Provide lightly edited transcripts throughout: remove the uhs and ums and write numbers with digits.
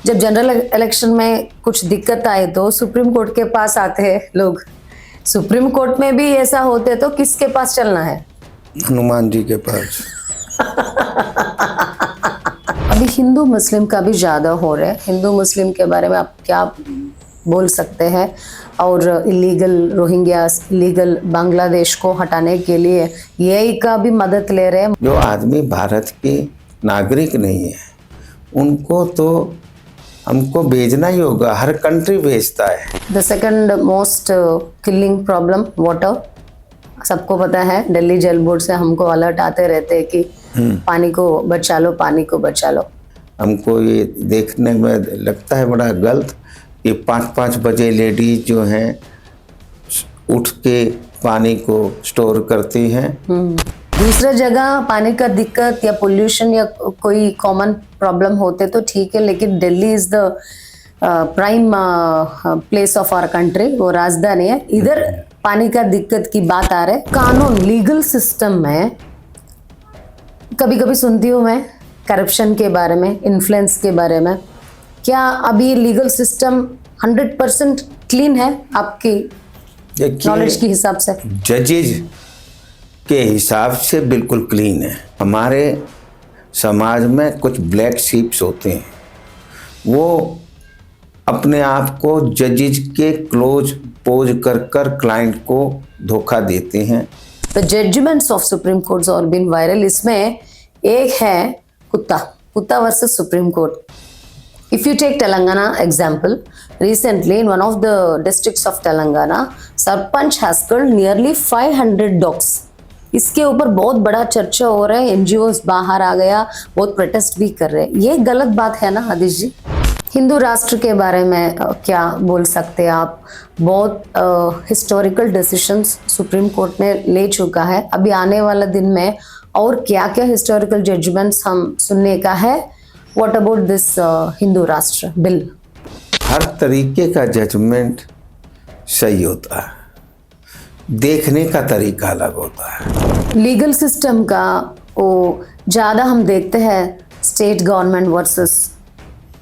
जब general election में कुछ दिक्कत आए तो सुप्रीम कोर्ट के पास आते हैं लोग। सुप्रीम कोर्ट में भी ऐसा होते तो किसके पास चलना है? हनुमान जी के पास। अभी हिंदू मुस्लिम का भी ज्यादा हो रहा है। हिंदू मुस्लिम के बारे में आप क्या बोल सकते हैं? और इलीगल रोहिंग्यास, इलीगल बांग्लादेश को हटाने के लिए यही का भी मदद ले रहे हैं। जो आदमी भारत के नागरिक नहीं है उनको तो हमको भेजना ही होगा। हर कंट्री भेजता है। The second most killing problem water. सबको पता है, दिल्ली जल बोर्ड से हमको अलर्ट आते रहते हैं कि पानी को बचा लो, पानी को बचा लो। हमको ये देखने में लगता है बड़ा गलत कि 5-5 बजे लेडीज जो हैं उठ के पानी को स्टोर करती हैं। दूसरे जगह पानी का दिक्कत या पोल्यूशन या कोई कॉमन प्रॉब्लम होते तो ठीक है, लेकिन Delhi is the prime place of our country, वो राजधानी है। इधर पानी का दिक्कत की बात आ रहा है। कानून, लीगल सिस्टम में कभी कभी सुनती हूँ मैं करप्शन के बारे में, इन्फ्लुएंस के बारे में। क्या अभी लीगल सिस्टम 100% क्लीन है आपकी नॉलेज के हिसाब से? जजेज के हिसाब से बिल्कुल क्लीन है। हमारे समाज में कुछ ब्लैक शीप्स होते हैं, वो अपने आप को जजेज के क्लोज पोज कर कर क्लाइंट को धोखा देते हैं। The judgements of supreme court और बीन वायरल। इसमें एक है कुत्ता versus supreme court. If you take Telangana example, recently in one of the districts of Telangana, Sarpanch has killed nearly 500 dogs. इसके ऊपर बहुत बड़ा चर्चा हो रहा है। एनजीओस बाहर आ गया, बहुत प्रोटेस्ट भी कर रहे हैं। ये गलत बात है ना आदिश जी? हिंदू राष्ट्र के बारे में क्या बोल सकते हैं आप? बहुत हिस्टोरिकल डिसीजंस सुप्रीम कोर्ट ने ले चुका है। अभी आने वाला दिन में और क्या क्या हिस्टोरिकल जजमेंट्स हम सुनने का है? What about this हिंदू राष्ट्र बिल? हर तरीके का जजमेंट सही होता है, देखने का तरीका अलग होता है। लीगल सिस्टम का वो ज़्यादा हम देखते हैं state government versus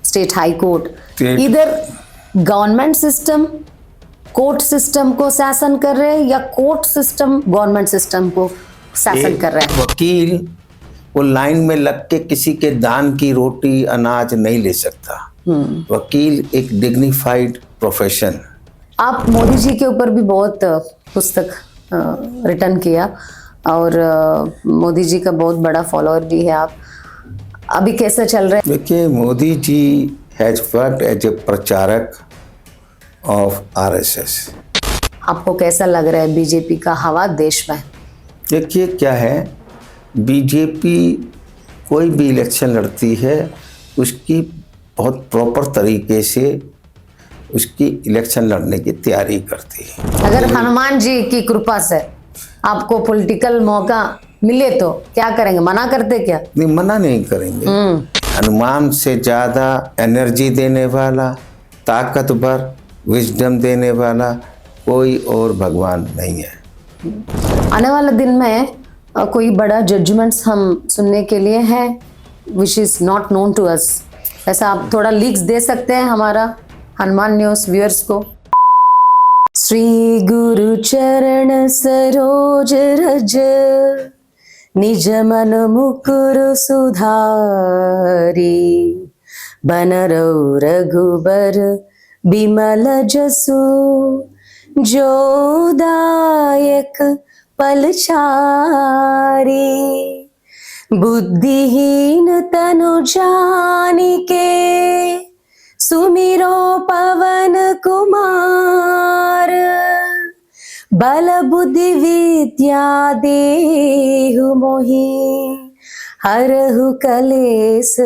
state high court. इधर गवर्नमेंट सिस्टम कोर्ट सिस्टम को शासन कर रहे हैं या कोर्ट सिस्टम गवर्नमेंट सिस्टम को शासन कर रहे हैं? वकील वो लाइन में लग के किसी के दान की रोटी अनाज नहीं ले सकता। वकील एक डिग्निफाइड प्रोफेशन। आप मोदी जी के ऊपर भी बहुत पुस्तक रिटर्न किया और मोदी जी का बहुत बड़ा फॉलोअर भी है आप। अभी कैसा चल रहा है? देखिए, Modi ji has worked as a प्रचारक ऑफ आरएसएस। आपको कैसा लग रहा है बीजेपी का हवा देश में? देखिए क्या है, बीजेपी कोई भी इलेक्शन लड़ती है उसकी बहुत प्रॉपर तरीके से उसकी इलेक्शन लड़ने की तैयारी करती है। अगर हनुमान जी की कृपा से आपको पॉलिटिकल मौका मिले तो क्या करेंगे? मना करते क्या? नहीं, मना नहीं करेंगे। हनुमान से ज़्यादा एनर्जी देने वाला, ताकतवर, विजडम देने वाला कोई और भगवान नहीं है। आने वाले दिन में कोई बड़ा जजमेंट्स हम सुनने के लिए है which is not known to us. ऐसा आप थोड़ा लीक्स दे सकते हैं हमारा हनुमान न्यूज़ व्यूअर्स को? श्री गुरु चरण सरोज रज, निज मन मुकुर सुधारी, बनरौ रघुबर बिमल जसु, जो दायक पलचारी, बुद्धिहीन तनु जानिके, सुमिरो पवन कुमार, बल बुद्धि विद्या देहु मोहि, हरहु कलेस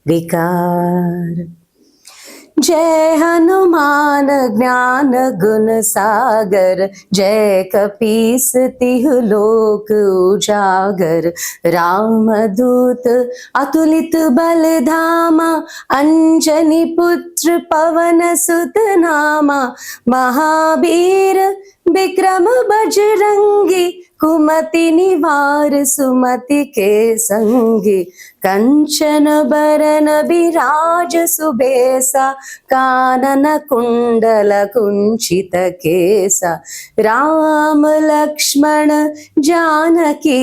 विकार। जय हनुमान ज्ञान गुण सागर, जय कपीस तिहु लोक उजागर, रामदूत अतुलित बल धामा, अंजनी पुत्र पवन सुत नामा, महावीर विक्रम बजरंगी, कुमति निवार सुमति के संगी, कंचन बरन विराज सुबेसा, कानन कुंडल कुंचित केसा, राम लक्ष्मण जानकी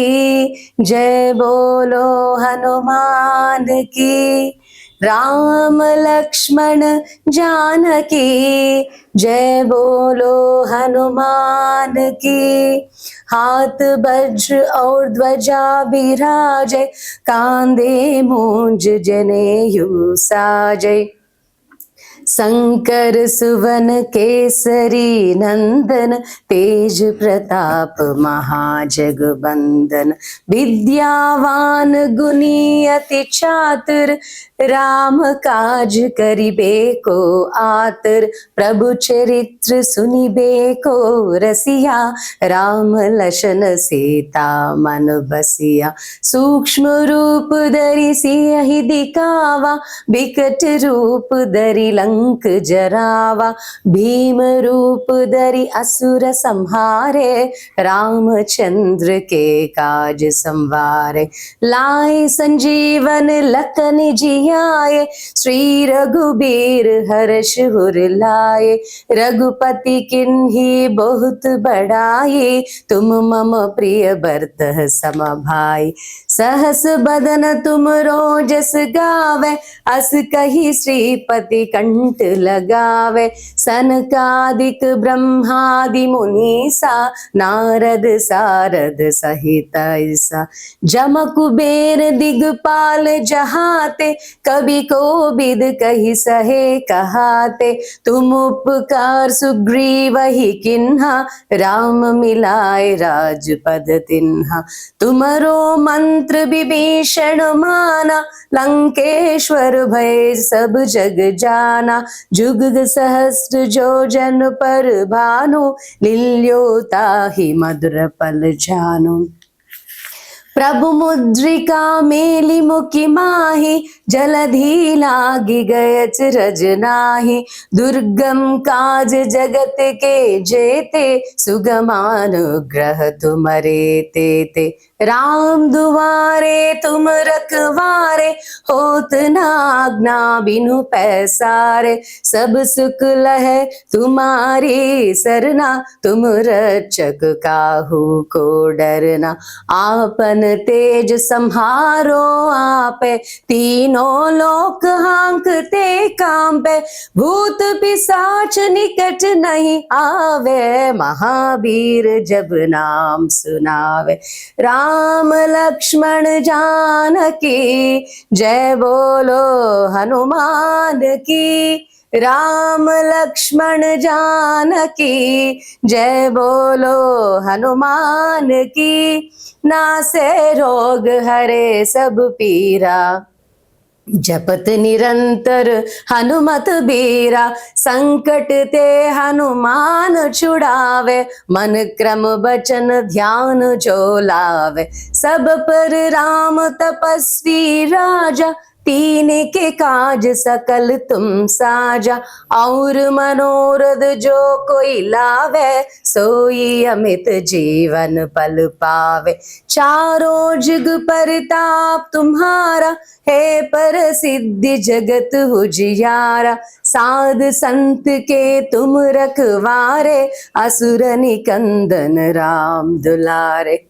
जय बोलो हनुमान की। राम लक्ष्मण जानकी जय बोलो हनुमान की। हाथ वज्र और ध्वजा बिराजे, कांधे मूंज जनेऊ साजे, शंकर सुवन केसरी नंदन, तेज प्रताप महाजगबंदन, विद्यावान गुणी अति चातुर, राम काज करिबे को आतुर, प्रभु चरित्र सुनिबे को रसिया, राम लशन सीता मन बसिया, सूक्ष्म रूप धरि सियहि दिखावा, विकट रूप धरि लंक जरावा, भीम रूप धरि असुर संहारे, रामचंद्र के काज संवारे, लाए संजीवन लखन जियाए, श्री रघुबीर हर्ष उर लाए, रघुपति किन्ही बहुत बड़ाई, तुम मम प्रिय भरत सम भाई, सहस बदन तुम रोजस गावे, अस कही श्रीपति कंठ लगावे, सनकादिक ब्रह्मादि मुनीसा, नारद सारद सहित ऐसा, जम कुबेर दिगपाल जहाते, कवि कोविद कहि सहे कहाते, तुम उपकार सुग्रीवहि किन्हा, राम मिलाए राजपद तिन्हा, तुमरो मंत्र विभीषण माना, लंकेश्वर भय सब जग जाना, जुग सहस्त्र जो जन पर भानु, लील्यो ताहि मधुर पल जानु। प्रभु मुद्रिका मेलि मुखि माहि, जलधि लागी गय अचरज नाही, दुर्गम काज जगत के जेते, सुगमानुग्रह तुम्हारे तेते, राम दुआरे तुम रखवारे, होत न आज्ञा बिनु पैसारे, सब सुख लहै तुम्हारी सरना, तुम रक्षक काहू को डरना, आपन तेज संहारो आपे, तीनों लोक हांकते कांपे, भूत पिशाच निकट नहीं आवे, महावीर जब नाम सुनावे, राम लक्ष्मण जानकी जय बोलो हनुमान की। राम लक्ष्मण जानकी जय बोलो हनुमान की। नासे रोग हरे सब पीरा, जपत निरंतर हनुमत बीरा, संकट ते हनुमान छुड़ावे, मन क्रम बचन ध्यान जो लावे, सब पर राम तपस्वी राजा, तीन के काज सकल तुम साजा, और मनोरथ जो कोई लावे, सोई अमित जीवन पल पावे, चारों जुग परताप तुम्हारा, है पर सिद्धि जगत उजियारा, साध संत के तुम रखवारे, असुर निकंदन राम दुलारे,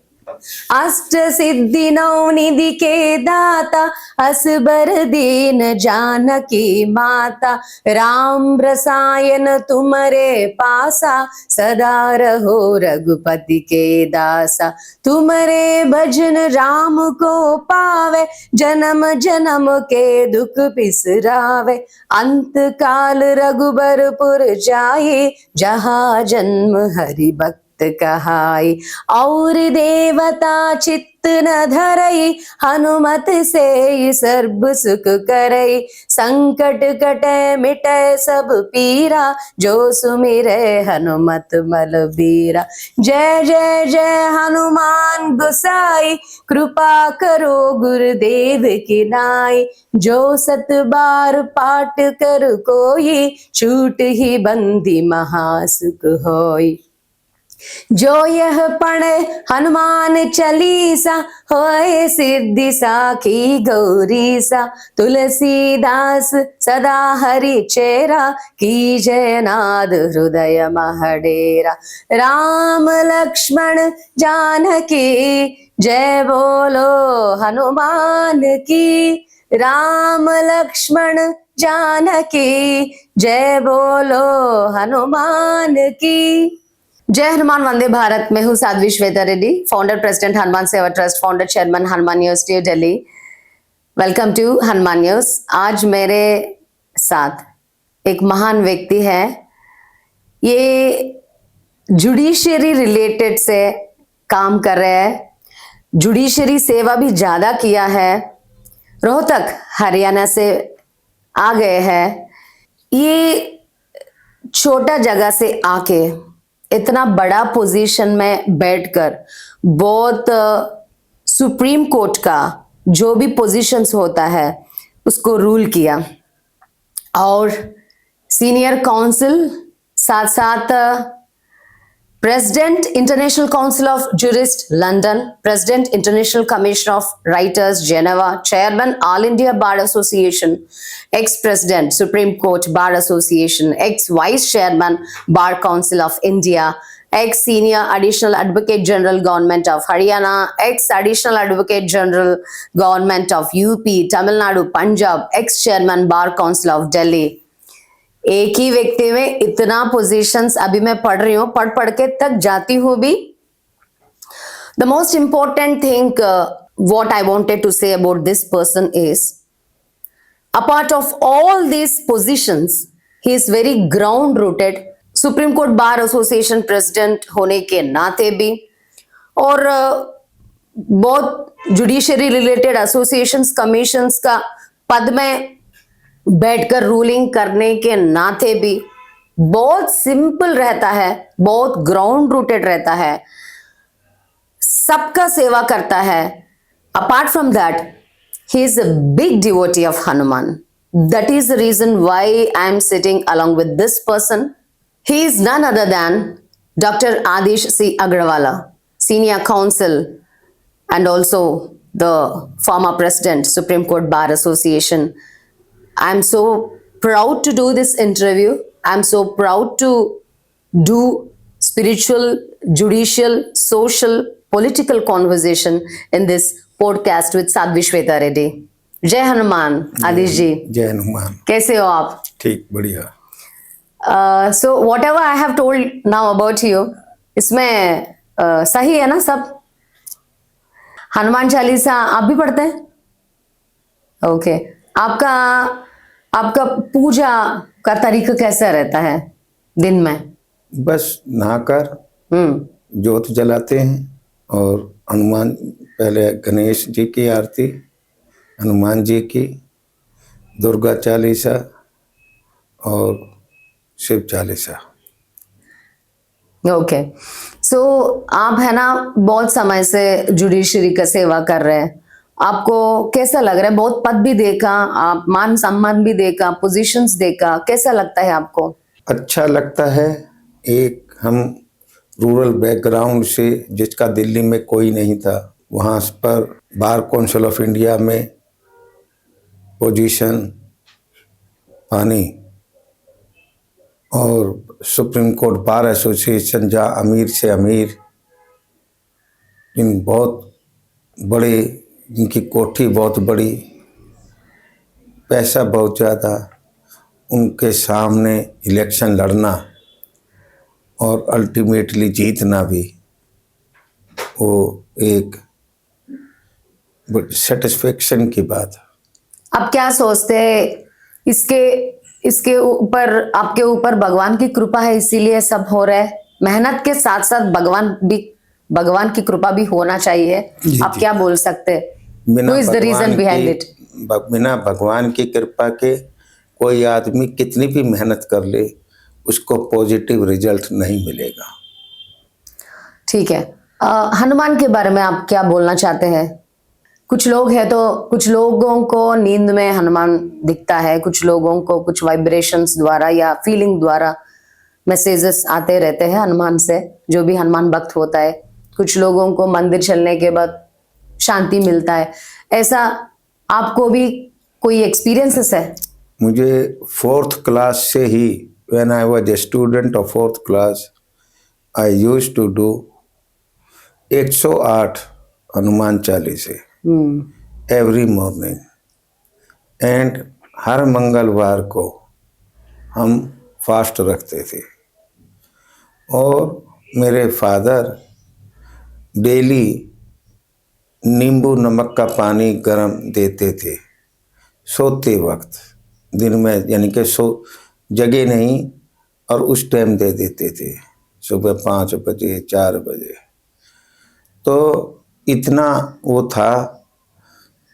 अष्ट सिद्धि नौ निधि के दाता, असबर दीन जानकी माता, राम रसायन तुम्हारे पासा, सदा रहो रघुपति के दासा, तुम्हारे भजन राम को पावे, जन्म जन्म के दुख बिसरावे, अंत काल रघुबरपुर जाए, जहाँ जन्म हरि भक्त कहाई, और देवता चित्त न धरई, हनुमत से सर्व सुख करई, संकट कटे मिटे सब पीरा, जो सुमिरे हनुमत बलबीरा, जय जय जय हनुमान गोसाई, कृपा करो गुरुदेव की नाई, जो सत बार पाठ कर कोई, छूट ही बंदी महासुख होई। जो यह पढ़े हनुमान चालीसा होए सिद्धि साखी गौरीसा। तुलसीदास सदा हरि चेरा कीजय नाद हृदय महडेरा। राम लक्ष्मण जानकी जय बोलो हनुमान की। राम लक्ष्मण जानकी जय बोलो हनुमान की। जय हनुमान वंदे भारत। मैं हूँ Sadhvi Shweta Reddy, founder president Hanuman Seva trust, founder chairman Hanuman news New Delhi. Welcome to Hanuman news. आज मेरे साथ एक महान व्यक्ति है। ये जुडिशरी रिलेटेड से काम कर रहे हैं, जुडिशरी सेवा भी ज्यादा किया है। रोहतक हरियाणा से आ गए हैं। ये छोटा जगह से आके इतना बड़ा पोजीशन में बैठकर बहुत सुप्रीम कोर्ट का जो भी पोजीशंस होता है उसको रूल किया, और सीनियर काउंसिल, साथ साथ president international council of jurist London, president international commission of writers Geneva, chairman all India bar association, ex president supreme court bar association, x vice chairman bar council of India, x senior additional advocate general government of Haryana, x additional advocate general government of UP, Tamil Nadu, Punjab, x chairman bar council of Delhi. एक ही व्यक्ति में इतना positions अभी मैं पढ़ रही हूं, पढ़ के तक जाती हूं भी। The most important thing what I wanted to say about this person is, apart of all these positions, he is very ground rooted, supreme court bar association president होने के नाते भी, और बहुत जुडिशरी रिलेटेड एसोसिएशंस कमीशंस का पद में बैठकर रूलिंग करने के नाते भी बहुत सिंपल रहता है, बहुत ग्राउंड रूटेड रहता है, सबका सेवा करता है। Apart from that, he is a big devotee of Hanuman. That is the reason why I am sitting along with this person. He is none other than Dr. Adish C. Agrawala, Senior Counsel and also the former President, Supreme Court Bar Association. I am so proud to do this interview. I am so proud to do spiritual, judicial, social, political conversation in this podcast with Sadhvi Shweta Reddy. जय हनुमान आदिश जी। जय हनुमान। कैसे हो आप? ठीक, बढ़िया। So what ever I have told now about you, इसमें सही है ना सब? हनुमान चालीसा आप भी पढ़ते हैं? ओके। आपका पूजा का तरीका कैसा रहता है दिन में? बस नहाकर ज्योत जलाते हैं और हनुमान, पहले गणेश जी की आरती, हनुमान जी की, दुर्गा चालीसा और शिव चालीसा। ओके। सो आप है ना बहुत समय से जुडिशरी का सेवा कर रहे हैं, आपको कैसा लग रहा है? बहुत पद भी देखा, आप मान सम्मान भी देखा, पोजीशंस देखा, कैसा लगता है आपको? अच्छा लगता है। एक हम रूरल बैकग्राउंड से, जिसका दिल्ली में कोई नहीं था, वहाँ पर बार काउंसिल ऑफ इंडिया में पोजीशन पानी, और सुप्रीम कोर्ट बार एसोसिएशन जहाँ अमीर से अमीर, इन बहुत बड़े, इनकी कोठी बहुत बड़ी, पैसा बहुत ज़्यादा, उनके सामने इलेक्शन लड़ना और अल्टीमेटली जीतना भी, वो एक सेटिस्फेक्शन की बात है। आप क्या सोचते हैं इसके ऊपर, आपके ऊपर भगवान की कृपा है इसीलिए सब हो रहा है? मेहनत के साथ साथ भगवान की कृपा भी होना चाहिए। आप क्या बोल सकते हैं? Who is the reason behind it? बिना भगवान की कृपा के कोई आदमी कितनी भी मेहनत कर ले, उसको पॉजिटिव रिजल्ट नहीं मिलेगा। ठीक है। हनुमान के बारे में आप क्या बोलना चाहते हैं? कुछ लोग हैं तो कुछ लोगों को नींद में हनुमान दिखता है, कुछ लोगों को कुछ वाइब्रेशंस द्वारा या फीलिंग द्वारा मैसेजेस आते रहते हैं हनुमान से, जो भी हनुमान भक्त होता है। कुछ लोगों को मंदिर चलने के बाद शांति मिलता है, ऐसा आपको भी कोई एक्सपीरियंसेस है? मुझे 4th क्लास से ही, when I was a student of 4th class, I used to do 108 Hanuman चालीसे एवरी मॉर्निंग, एंड हर मंगलवार को हम फास्ट रखते थे। और मेरे फादर डेली नींबू नमक का पानी गरम देते थे सोते वक्त, दिन में यानी कि जगे नहीं, और उस टाइम दे देते थे, सुबह 5 बजे 4 बजे। तो इतना वो था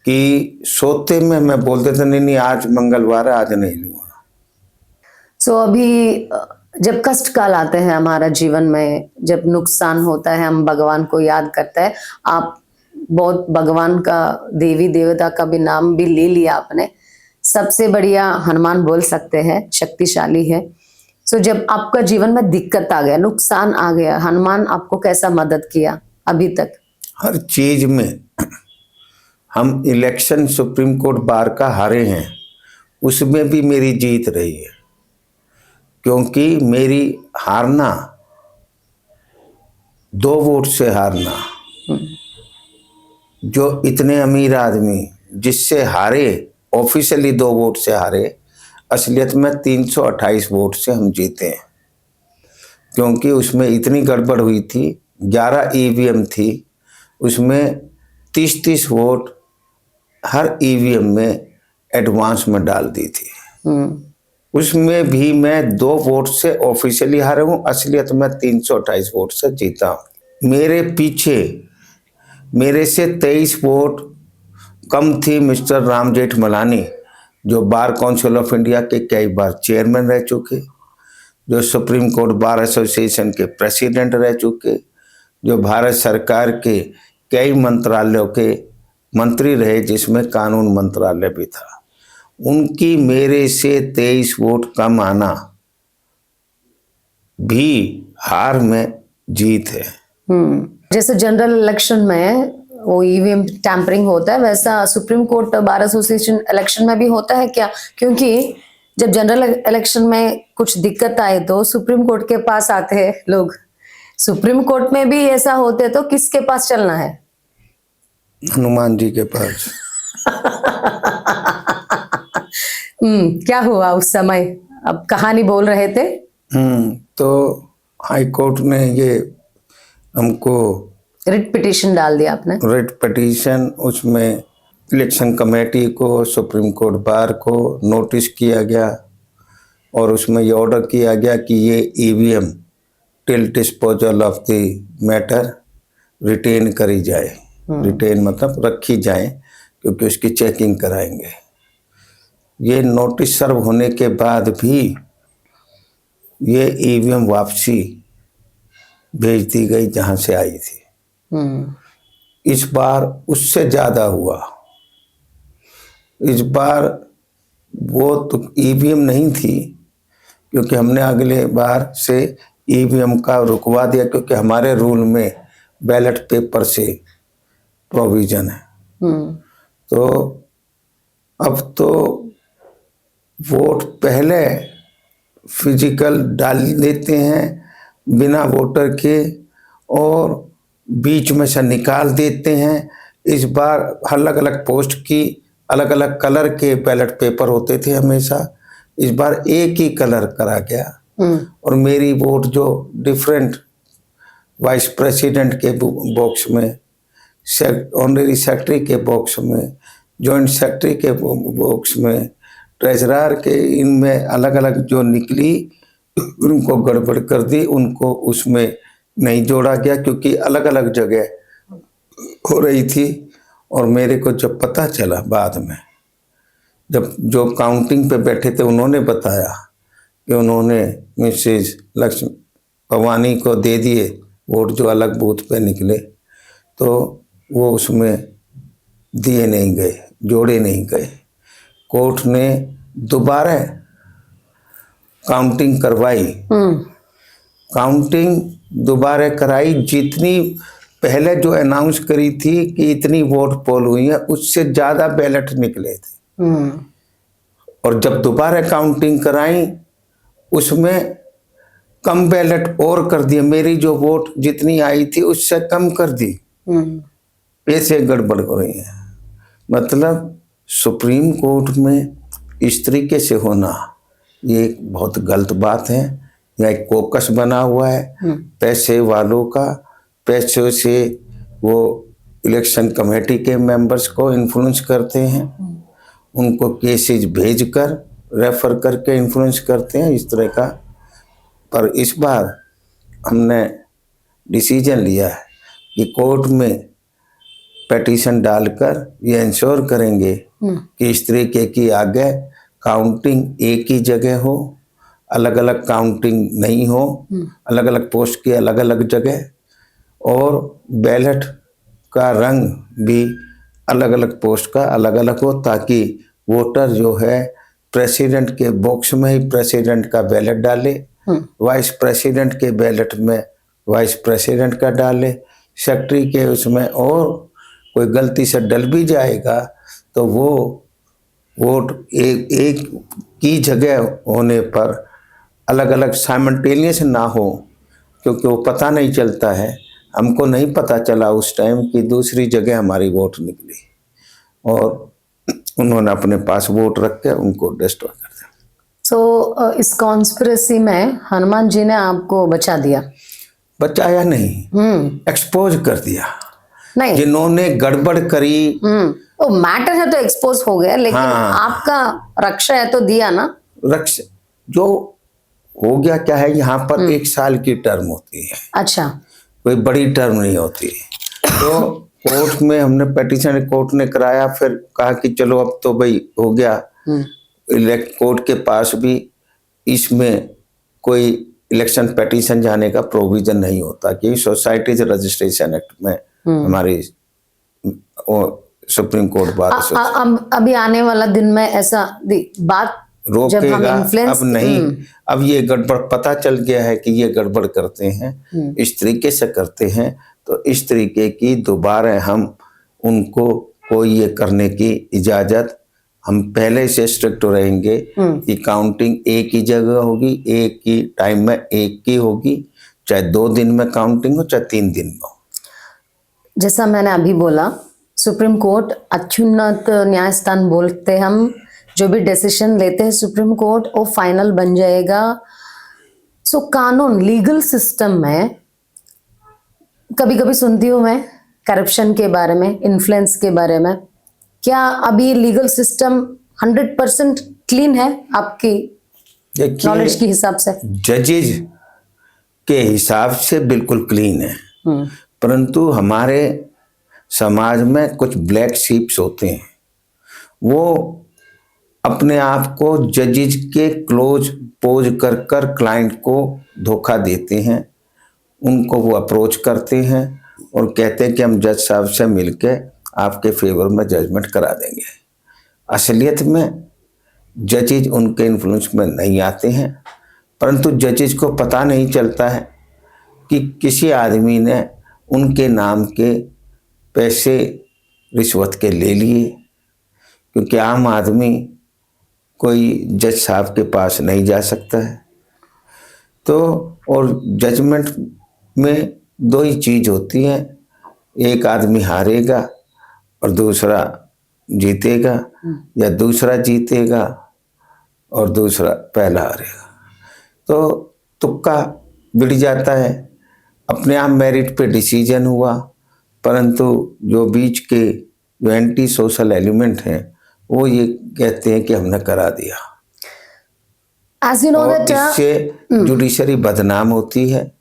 कि सोते में मैं बोलते थे नहीं नहीं आज मंगलवार है, आज नहीं लूँगा। सो अभी जब कष्ट काल आते हैं हमारा जीवन में, जब नुकसान होता है, हम भगवान को याद करते हैं। आप बहुत भगवान का, देवी देवता का भी नाम भी ले लिया आपने, सबसे बढ़िया हनुमान बोल सकते हैं, शक्तिशाली है। सो जब आपका जीवन में दिक्कत आ गया, नुकसान आ गया, हनुमान आपको कैसा मदद किया अभी तक? हर चीज में। हम इलेक्शन सुप्रीम कोर्ट बार का हारे हैं, उसमें भी मेरी जीत रही है, क्योंकि मेरी हारना 2 वोट से हारना, जो इतने अमीर आदमी जिससे हारे, ऑफिशियली 2 वोट से हारे, असलियत में 328 वोट से हम जीते हैं। क्योंकि उसमें इतनी गड़बड़ हुई थी, 11 ईवीएम थी, उसमें 30-30 वोट हर ईवीएम में एडवांस में डाल दी थी। उसमें भी मैं 2 वोट से ऑफिशियली हारे हूँ, असलियत में 328 वोट से जीता हूँ। मेरे पीछे मेरे से 23 वोट कम थी मिस्टर राम जेठमलानी, जो बार काउंसिल ऑफ इंडिया के कई बार चेयरमैन रह चुके, जो सुप्रीम कोर्ट बार एसोसिएशन के प्रेसिडेंट रह चुके, जो भारत सरकार के कई मंत्रालयों के मंत्री रहे, जिसमें कानून मंत्रालय भी था। उनकी मेरे से 23 वोट कम आना भी हार में जीत है। जैसे जनरल इलेक्शन में वो ईवीएम टैंपरिंग होता है, वैसा supreme court bar association election में भी होता है क्या? क्योंकि जब जनरल इलेक्शन में कुछ दिक्कत आए तो सुप्रीम कोर्ट के पास आते हैं लोग। सुप्रीम कोर्ट में भी ऐसा होते तो किसके पास चलना है? हनुमान जी के पास। क्या हुआ उस समय? अब कहानी बोल रहे थे। तो हाई कोर्ट ने ये हमको रिट पिटीशन डाल दिया आपने? रिट पिटीशन, उसमें इलेक्शन कमेटी को, सुप्रीम कोर्ट बार को नोटिस किया गया, और उसमें ये ऑर्डर किया गया कि ये EVM till disposal of the matter retain करी जाए। रिटेन मतलब रखी जाए, क्योंकि उसकी चेकिंग कराएंगे। ये नोटिस सर्व होने के बाद भी ये ईवीएम वापसी भेज दी गई जहाँ से आई थी। इस बार उससे ज़्यादा हुआ। इस बार वो तो ईवीएम नहीं थी, क्योंकि हमने अगले बार से ईवीएम का रुकवा दिया, क्योंकि हमारे रूल में बैलेट पेपर से प्रोविजन है। तो अब तो वोट पहले फिजिकल डाल देते हैं बिना वोटर के, और बीच में से निकाल देते हैं। इस बार अलग अलग पोस्ट की अलग अलग कलर के बैलेट पेपर होते थे हमेशा, इस बार एक ही कलर करा गया। और मेरी वोट जो डिफरेंट वाइस प्रेसिडेंट के बॉक्स में, ऑनरेरी सेक्रेटरी के बॉक्स में, जॉइंट सेक्रेटरी के बॉक्स में, ट्रेजरर के, इनमें अलग अलग जो निकली उनको गड़बड़ कर दी, उनको उसमें नहीं जोड़ा गया, क्योंकि अलग अलग जगह हो रही थी। और मेरे को जब पता चला बाद में, जब जो काउंटिंग पे बैठे थे उन्होंने बताया कि उन्होंने मिसेज लक्ष्मी भवानी को दे दिए वोट जो अलग बूथ पे निकले, तो वो उसमें दिए नहीं गए, जोड़े नहीं गए। कोर्ट ने दोबारा काउंटिंग करवाई, काउंटिंग दोबारा कराई, जितनी पहले जो अनाउंस करी थी कि इतनी वोट पोल हुई है उससे ज़्यादा बैलेट निकले थे। और जब दोबारा काउंटिंग कराई उसमें कम बैलेट और कर दिए, मेरी जो वोट जितनी आई थी उससे कम कर दी। ऐसे गड़बड़ हो रही है। मतलब सुप्रीम कोर्ट में इस तरीके से होना ये एक बहुत गलत बात है। यह एक कोकस बना हुआ है पैसे वालों का, पैसों से वो इलेक्शन कमेटी के मेंबर्स को इन्फ्लुएंस करते हैं, उनको केसेज भेजकर रेफर करके इन्फ्लुएंस करते हैं इस तरह का। पर इस बार हमने डिसीजन लिया है कि कोर्ट में पिटीशन डालकर ये इंश्योर करेंगे कि इस तरीके की आगे काउंटिंग एक ही जगह हो, अलग अलग काउंटिंग नहीं हो, अलग अलग पोस्ट की अलग अलग जगह, और बैलेट का रंग भी अलग अलग पोस्ट का अलग अलग हो, ताकि वोटर जो है प्रेसिडेंट के बॉक्स में ही प्रेसिडेंट का बैलेट डाले, वाइस प्रेसिडेंट के बैलेट में वाइस प्रेसिडेंट का डाले, सेक्रेटरी के उसमें, और कोई गलती से डल भी जाएगा तो वो वोट एक की जगह होने पर अलग अलग साइमल्टेनियस ना हो, क्योंकि वो पता नहीं चलता है। हमको नहीं पता चला उस टाइम कि दूसरी जगह हमारी वोट निकली और उन्होंने अपने पास वोट रख के उनको डिस्ट्रॉय कर दिया। सो इस कॉन्स्पिरेसी में हनुमान जी ने आपको बचा दिया? बचाया नहीं, एक्सपोज कर दिया। नहीं, जिन्होंने गड़बड़ करी, वो मैटर है तो एक्सपोज हो गया, लेकिन आपका रक्षा है तो दिया ना। रक्षा जो हो गया क्या है, यहाँ पर 1 साल की टर्म होती है। अच्छा, कोई बड़ी टर्म नहीं होती। तो कोर्ट में हमने पिटीशन कोर्ट ने कराया, फिर कहा कि चलो अब तो भाई हो गया। कोर्ट के पास भी इसमें कोई इलेक्शन पिटीशन जाने का प्रोविजन नहीं होता कि सोसाइटीज रजिस्ट्रेशन एक्ट में हमारी सुप्रीम कोर्ट बार अभी आने वाला दिन में ऐसा बात रोकेगा। अब नहीं, अब ये गड़बड़ पता चल गया है कि ये गड़बड़ करते हैं, इस तरीके से करते हैं, तो इस तरीके की दोबारा हम उनको कोई ये करने की इजाजत, हम पहले से स्ट्रिक्ट रहेंगे कि काउंटिंग एक ही जगह होगी, एक ही टाइम में एक ही होगी, चाहे 2 दिन में काउंटिंग हो चाहे 3 दिन में हो। जैसा मैंने अभी बोला, सुप्रीम कोर्ट अत्युन्नत न्यायस्थान बोलते हम, जो भी डिसीजन लेते हैं सुप्रीम कोर्ट वो फाइनल बन जाएगा। सो कानून लीगल सिस्टम में कभी कभी सुनती हूँ मैं करप्शन के बारे में, इन्फ्लुएंस के बारे में। क्या अभी लीगल सिस्टम 100% क्लीन है आपकी नॉलेज के हिसाब से? जजेज के हिसाब से बिल्कुल क्लीन है, परंतु हमारे समाज में कुछ ब्लैक शीप्स होते हैं, वो अपने आप को जजेज के क्लोज पोज कर कर क्लाइंट को धोखा देते हैं। उनको वो अप्रोच करते हैं और कहते हैं कि हम जज साहब से मिलके आपके फेवर में जजमेंट करा देंगे। असलियत में जजेज उनके इन्फ्लुएंस में नहीं आते हैं, परंतु जजेज को पता नहीं चलता है कि किसी आदमी ने उनके नाम के पैसे रिश्वत के ले लिए, क्योंकि आम आदमी कोई जज साहब के पास नहीं जा सकता है। तो और जजमेंट में 2 ही चीज़ होती है, एक आदमी हारेगा और दूसरा जीतेगा, या दूसरा जीतेगा और दूसरा पहला हारेगा। तो तुक्का बिड़ जाता है। अपने आप मेरिट पे डिसीजन हुआ, परंतु जो बीच के जो एंटी सोशल एलिमेंट हैं वो ये कहते हैं कि हमने करा दिया। As you know that, इससे जुडिशरी बदनाम होती है।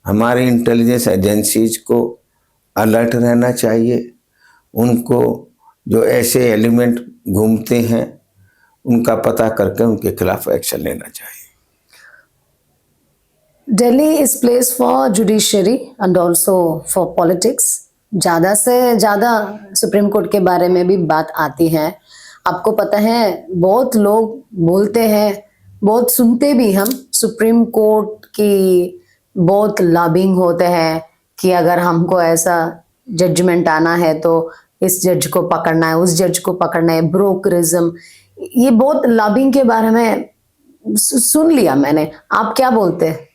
हमारे इंटेलिजेंस एजेंसीज को अलर्ट रहना चाहिए। उनको जो ऐसे एलिमेंट घूमते हैं उनका पता करके उनके खिलाफ एक्शन लेना चाहिए। Delhi is place for judiciary and also for politics. ज़्यादा से ज़्यादा सुप्रीम कोर्ट के बारे में भी बात आती है। आपको पता है, बहुत लोग बोलते हैं, बहुत सुनते भी हम, सुप्रीम कोर्ट की बहुत लॉबिंग होते हैं कि अगर हमको ऐसा जजमेंट आना है तो इस जज को पकड़ना है, उस जज को पकड़ना है, ब्रोकरिज्म, ये बहुत लॉबिंग के बारे में सुन लिया मैंने। आप क्या बोलते हैं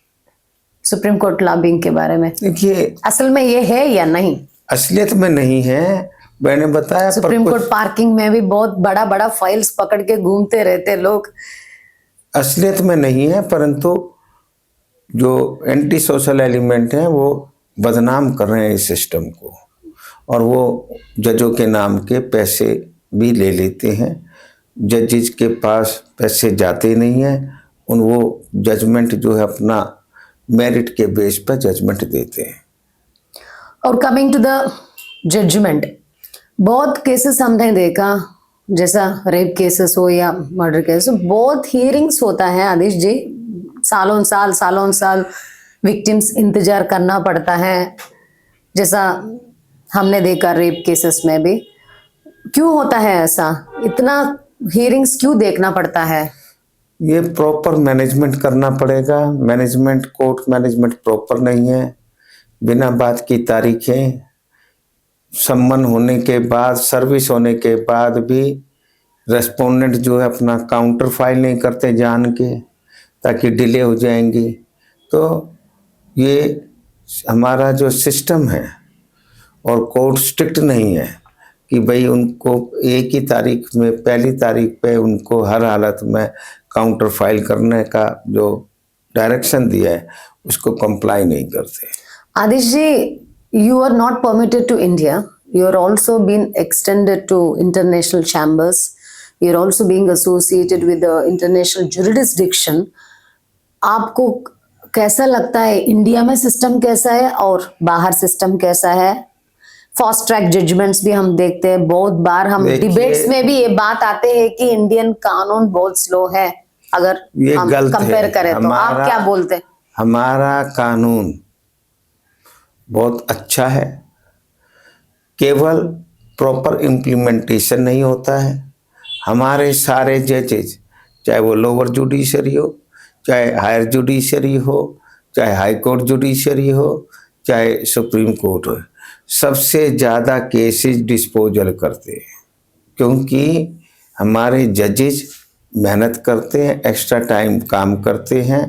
सुप्रीम कोर्ट लॉबिंग के बारे में? देखिए, असल में ये है या नहीं? असलियत में नहीं है, मैंने बताया। सुप्रीम कोर्ट पार्किंग में भी बहुत बड़ा बड़ा फाइल्स पकड़ के घूमते रहते लोग। असलियत में नहीं है, परंतु जो एंटी सोशल एलिमेंट हैं वो बदनाम कर रहे हैं इस सिस्टम को, और वो जजों के नाम के पैसे भी ले लेते हैं। जजेस के पास पैसे जाते नहीं हैं, वो जजमेंट जो है अपना मेरिट के बेस पर जजमेंट देते हैं। और कमिंग टू द जजमेंट, बहुत केसेस हमने देखा, जैसा रेप केसेस हो या मर्डर केस, बहुत हियरिंग्स होता है आदिश जी, सालों साल विक्टिम्स इंतजार करना पड़ता है, जैसा हमने देखा रेप केसेस में भी। क्यों होता है ऐसा? इतना हियरिंग्स क्यों देखना पड़ता है? ये प्रॉपर मैनेजमेंट करना पड़ेगा। मैनेजमेंट, कोर्ट मैनेजमेंट प्रॉपर नहीं है। बिना बात की तारीखें, सम्मन होने के बाद, सर्विस होने के बाद भी रेस्पोंडेंट जो है अपना काउंटर फाइल नहीं करते जान के, ताकि डिले हो जाएंगी। तो ये हमारा जो सिस्टम है, और कोर्ट स्ट्रिक्ट नहीं है कि भाई उनको एक ही तारीख में, पहली तारीख पे उनको हर हालत में काउंटर फाइल करने का जो डायरेक्शन दिया है उसको कंप्लाई नहीं करते। आदिश जी, you are not permitted to India. You are also been extended to international chambers. You are also being associated with the international jurisdiction. आपको कैसा लगता है, इंडिया में सिस्टम कैसा है और बाहर सिस्टम कैसा है? फास्ट ट्रैक जजमेंट्स भी हम देखते हैं, बहुत बार हम डिबेट्स में भी ये बात आते हैं कि इंडियन कानून बहुत स्लो है, अगर ये हम गलत कंपेयर है। करें तो आप क्या बोलते हैं? हमारा कानून बहुत अच्छा है, केवल प्रॉपर इम्प्लीमेंटेशन नहीं होता है। हमारे सारे जजेज, चाहे वो लोअर जुडिशरी हो, चाहे हायर जुडिशरी हो, चाहे हाई कोर्ट जुडिशरी हो, चाहे सुप्रीम कोर्ट हो, सबसे ज़्यादा केसेस डिस्पोजल करते हैं, क्योंकि हमारे जजेज मेहनत करते हैं, एक्स्ट्रा टाइम काम करते हैं।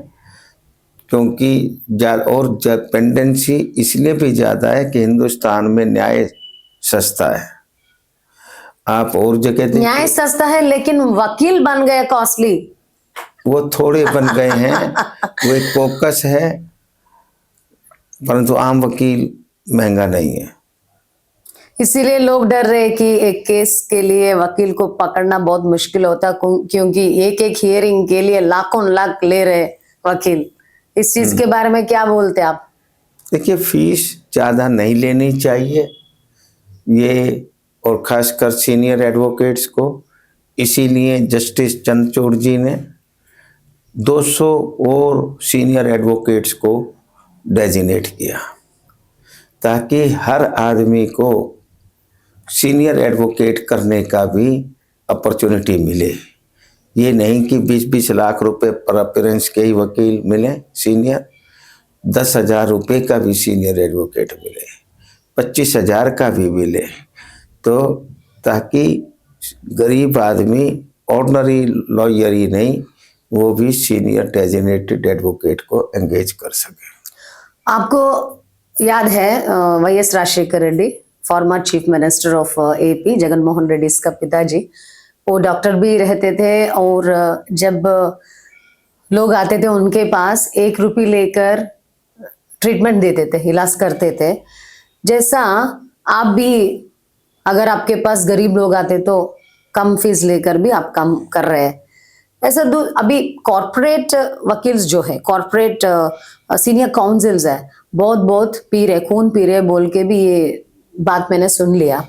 क्योंकि और पेंडेंसी इसलिए भी ज़्यादा है कि हिंदुस्तान में न्याय सस्ता है। आप और जगह देखिए, न्याय सस्ता है लेकिन वकील बन गए कॉस्टली। वो थोड़े बन गए हैं, वो एक फोकस है, परंतु आम वकील महंगा नहीं है। इसीलिए लोग डर रहे कि एक केस के लिए वकील को पकड़ना बहुत मुश्किल होता, क्योंकि एक एक हियरिंग के लिए लाखों लाख ले रहे वकील। इस चीज के बारे में क्या बोलते हैं आप? देखिए, फीस ज़्यादा नहीं लेनी चाहिए ये, और खासकर सीनियर एडवोकेट्स को। इसीलिए जस्टिस चंद्रचूड़ जी ने 200 और सीनियर एडवोकेट्स को डेजिग्नेट किया, ताकि हर आदमी को सीनियर एडवोकेट करने का भी अपॉर्चुनिटी मिले। ये नहीं कि 20-20 लाख रुपए पर अपीयरेंस के ही वकील मिले सीनियर, 10,000 रुपये का भी सीनियर एडवोकेट मिले, 25,000 का भी मिले, तो ताकि गरीब आदमी ऑर्डिनरी लॉयर ही नहीं, वो भी सीनियर डेजिग्नेटेड एडवोकेट को एंगेज कर सके। आपको याद है YS Rajashekhar Reddy, former chief minister of AP, Jagan Mohan Reddy इसका पिताजी, वो डॉक्टर भी रहते थे, और जब लोग आते थे उनके पास 1 रुपये लेकर ट्रीटमेंट देते थे, इलाज करते थे। जैसा आप भी, अगर आपके पास गरीब लोग आते तो कम फीस लेकर भी आप काम कर रहे हैं। ऐसा अभी कॉर्पोरेट वकील्स जो है, कॉर्पोरेट सीनियर काउंसिल्स है, बहुत बहुत पी रहे, खून पी रहे बोल के भी ये बात मैंने सुन लिया।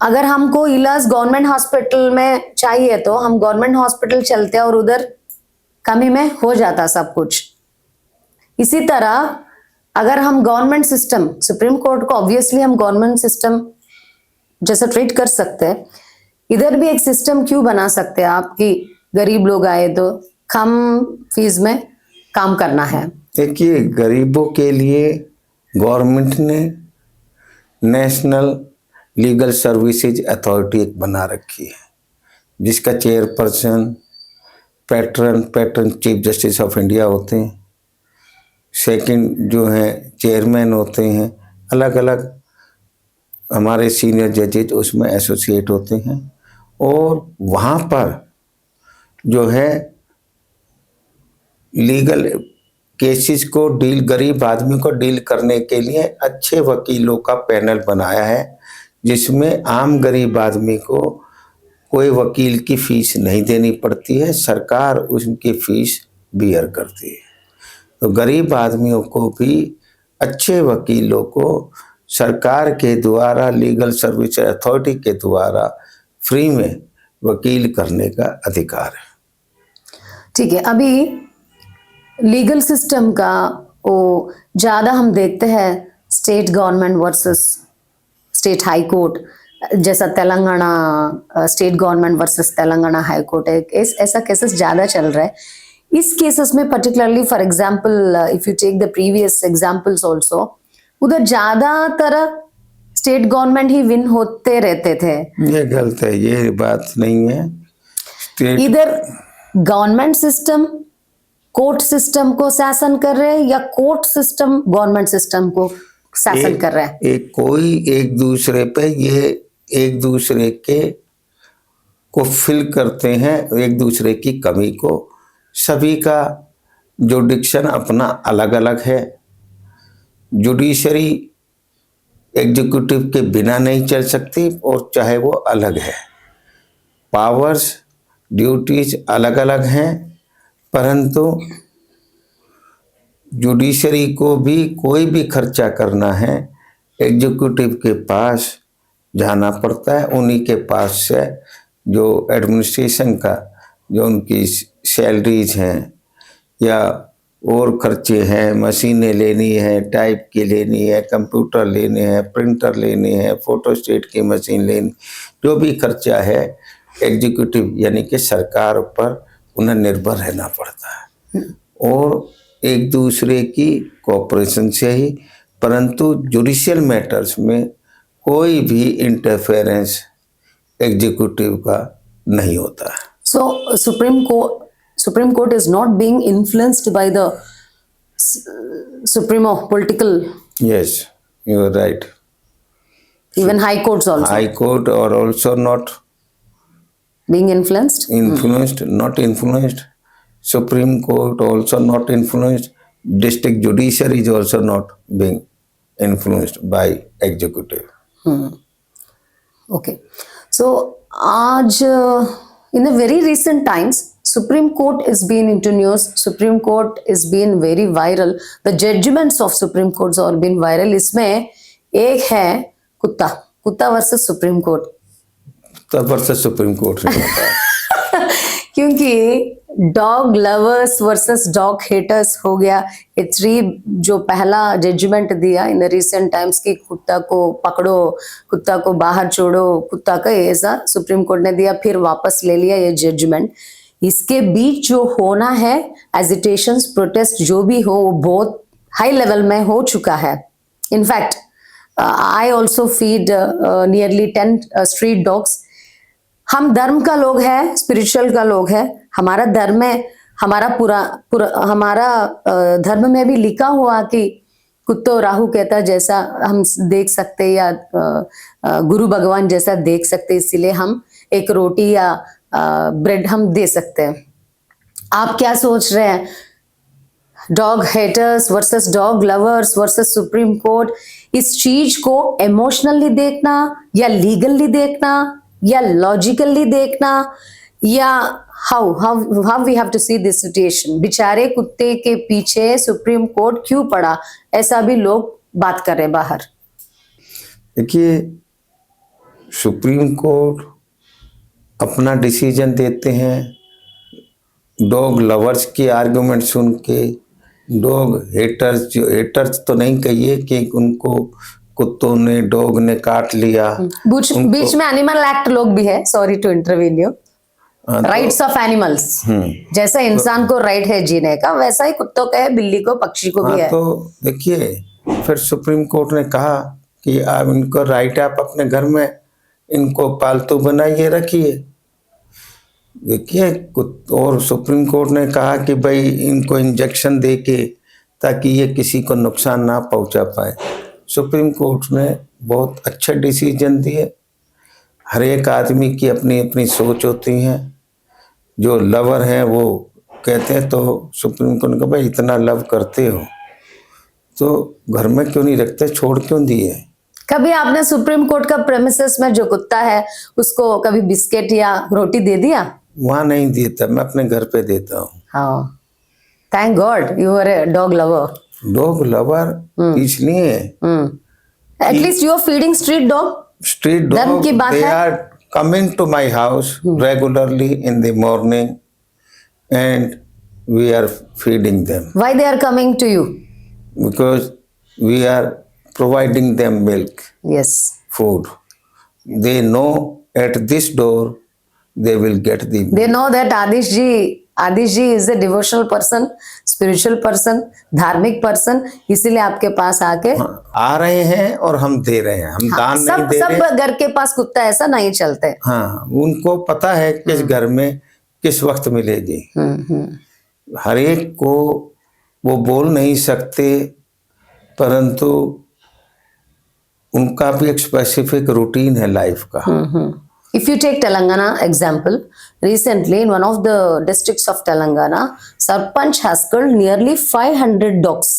अगर हमको इलाज गवर्नमेंट हॉस्पिटल में चाहिए तो हम गवर्नमेंट हॉस्पिटल चलते हैं और उधर कमी में हो जाता सब कुछ। इसी तरह अगर हम गवर्नमेंट सिस्टम, सुप्रीम कोर्ट को ऑब्वियसली हम गवर्नमेंट सिस्टम जैसा ट्रीट कर सकते हैं, इधर भी एक सिस्टम क्यों बना सकते हैं आप कि गरीब लोग आए तो कम फीस में काम करना है। देखिए, गरीबों के लिए गवर्नमेंट ने नेशनल लीगल सर्विसेज अथॉरिटी एक बना रखी है, जिसका chairperson pattern chief justice of India होते हैं। सेकंड जो हैं चेयरमैन होते हैं, अलग अलग हमारे सीनियर जजेज उसमें एसोसिएट होते हैं। और वहाँ पर जो है लीगल केसेस को डील, गरीब आदमी को डील करने के लिए अच्छे वकीलों का पैनल बनाया है, जिसमें आम गरीब आदमी को कोई वकील की फीस नहीं देनी पड़ती है, सरकार उनकी फीस बियर करती है। तो गरीब आदमियों को भी अच्छे वकीलों को सरकार के द्वारा, लीगल सर्विस अथॉरिटी के द्वारा फ्री में वकील करने का अधिकार है। ठीक है, अभी लीगल सिस्टम का वो ज़्यादा हम देखते हैं state government versus state high court, जैसा Telangana state government versus Telangana high court है, ऐसा केसेस ज़्यादा चल रहा है। इस केसेस में particularly for example if you take the previous examples also, उधर ज़्यादातर स्टेट गवर्नमेंट ही विन होते रहते थे। ये गलत है, ये बात नहीं है। इधर गवर्नमेंट सिस्टम कोर्ट सिस्टम को शासन कर रहे हैं या कोर्ट सिस्टम गवर्नमेंट सिस्टम को शासन कर रहा है? कोई एक दूसरे पे, ये एक दूसरे के को फिल करते हैं, एक दूसरे की कमी को। सभी का जुडिक्शन अपना अलग अलग है। जुडिशरी एग्जीक्यूटिव के बिना नहीं चल सकती, और चाहे वो अलग है। पावर्स, ड्यूटीज अलग अलग हैं, परंतु जुडिशरी को भी कोई भी खर्चा करना है एग्जीक्यूटिव के पास जाना पड़ता है। उन्हीं के पास से जो एडमिनिस्ट्रेशन का, जो उनकी सैलरीज हैं या और खर्चे हैं, मशीनें लेनी है, टाइप की लेनी है, कंप्यूटर लेने हैं, प्रिंटर लेने हैं, फोटोस्टेट की मशीन लेनी, जो भी खर्चा है एग्जीक्यूटिव यानी कि सरकार पर उन्हें निर्भर रहना पड़ता है, और एक दूसरे की कोऑपरेशन से ही। परंतु जुडिशियल मैटर्स में कोई भी इंटरफेरेंस एग्जीक्यूटिव का नहीं होता है। So Supreme Court is not being influenced by the Supremo political. Yes, you are right. Even high courts also High court are also not being influenced. not influenced. Supreme Court also not influenced. District judiciary is also not being influenced by executive. Okay. So आज in the very recent times Supreme Court is being into news. Supreme Court is being very viral. The judgments of Supreme Courts are being viral. इसमें एक है कुत्ता versus supreme court. तब versus supreme court से होता है। क्योंकि dog lovers versus dog haters हो गया। ये थ्री जो पहला जजमेंट दिया इन द रिसेंट टाइम्स की कुत्ता को पकड़ो, कुत्ता को बाहर छोड़ो, कुत्ता का ऐसा सुप्रीम कोर्ट ने दिया, फिर वापस ले लिया ये जजमेंट। इसके बीच जो होना है एजिटेशंस, प्रोटेस्ट जो भी हो, वो बहुत हाई लेवल में हो चुका है। In fact I also feed nearly 10 street dogs. हम धर्म का लोग है, स्पिरिचुअल का लोग है। हमारा धर्म है, हमारा हमारा धर्म में भी लिखा हुआ कि कुत्तो राहु कहता जैसा हम देख सकते, या गुरु भगवान जैसा देख सकते, इसीलिए हम एक रोटी या ब्रेड हम दे सकते हैं। आप क्या सोच रहे हैं? Dog haters versus dog lovers versus supreme court, इस चीज को इमोशनली देखना या लीगली देखना या लॉजिकली देखना, या how we have to see this situation? बेचारे कुत्ते के पीछे सुप्रीम कोर्ट क्यों पड़ा, ऐसा भी लोग बात कर रहे बाहर। देखिए, सुप्रीम कोर्ट अपना डिसीजन देते हैं डॉग लवर्स की आर्गुमेंट सुन के। डॉग हेटर्स, जो हेटर्स तो नहीं कहिए कि उनको कुत्तों ने, डॉग ने काट लिया। बीच में एनिमल एक्ट लोग भी है, sorry to intervene you. Rights of animals, जैसा इंसान को राइट है जीने का, वैसा ही कुत्तों का है, बिल्ली को, पक्षी को भी है। तो देखिए, फिर सुप्रीम कोर्ट ने कहा कि आप इनको राइट, आप अपने घर में इनको पालतू बनाइए, रखिए। देखिए, और सुप्रीम कोर्ट ने कहा कि भाई इनको इंजेक्शन दे के, ताकि ये किसी को नुकसान ना पहुंचा पाए। सुप्रीम कोर्ट ने बहुत अच्छा डिसीजन दिए। हर एक आदमी की अपनी अपनी सोच होती है। जो लवर हैं वो कहते हैं, तो सुप्रीम कोर्ट ने कहा भाई इतना लव करते हो तो घर में क्यों नहीं रखते, छोड़ क्यों दिए। कभी आपने सुप्रीम कोर्ट का प्रेमिसेस में जो कुत्ता है उसको कभी बिस्किट या रोटी दे दिया? वहाँ नहीं देता, मैं अपने घर पे देता हूँ। हाँ, thank God you are a dog lover. Dog lover इसलिए, at least you are feeding street dog. Street dog, they are coming to my house regularly in the morning and we are feeding them Why they are coming to you? because we are providing them milk, Yes. food. They know at this door they will get the They know that Adish ji is a devotional person, spiritual person, धार्मिक person, इसीलिए आपके पास आके आ रहे हैं और हम दे रहे हैं। हम दान नहीं दे रहे। सब घर के पास कुत्ता ऐसा नहीं चलते। हाँ, उनको पता है किस घर में किस वक्त मिलेगी। हर एक को वो बोल नहीं सकते, परंतु उनका भी एक स्पेसिफिक रूटीन है लाइफ का। If you take Telangana example, recently in one of the districts of Telangana, Sarpanch has killed nearly 500 dogs.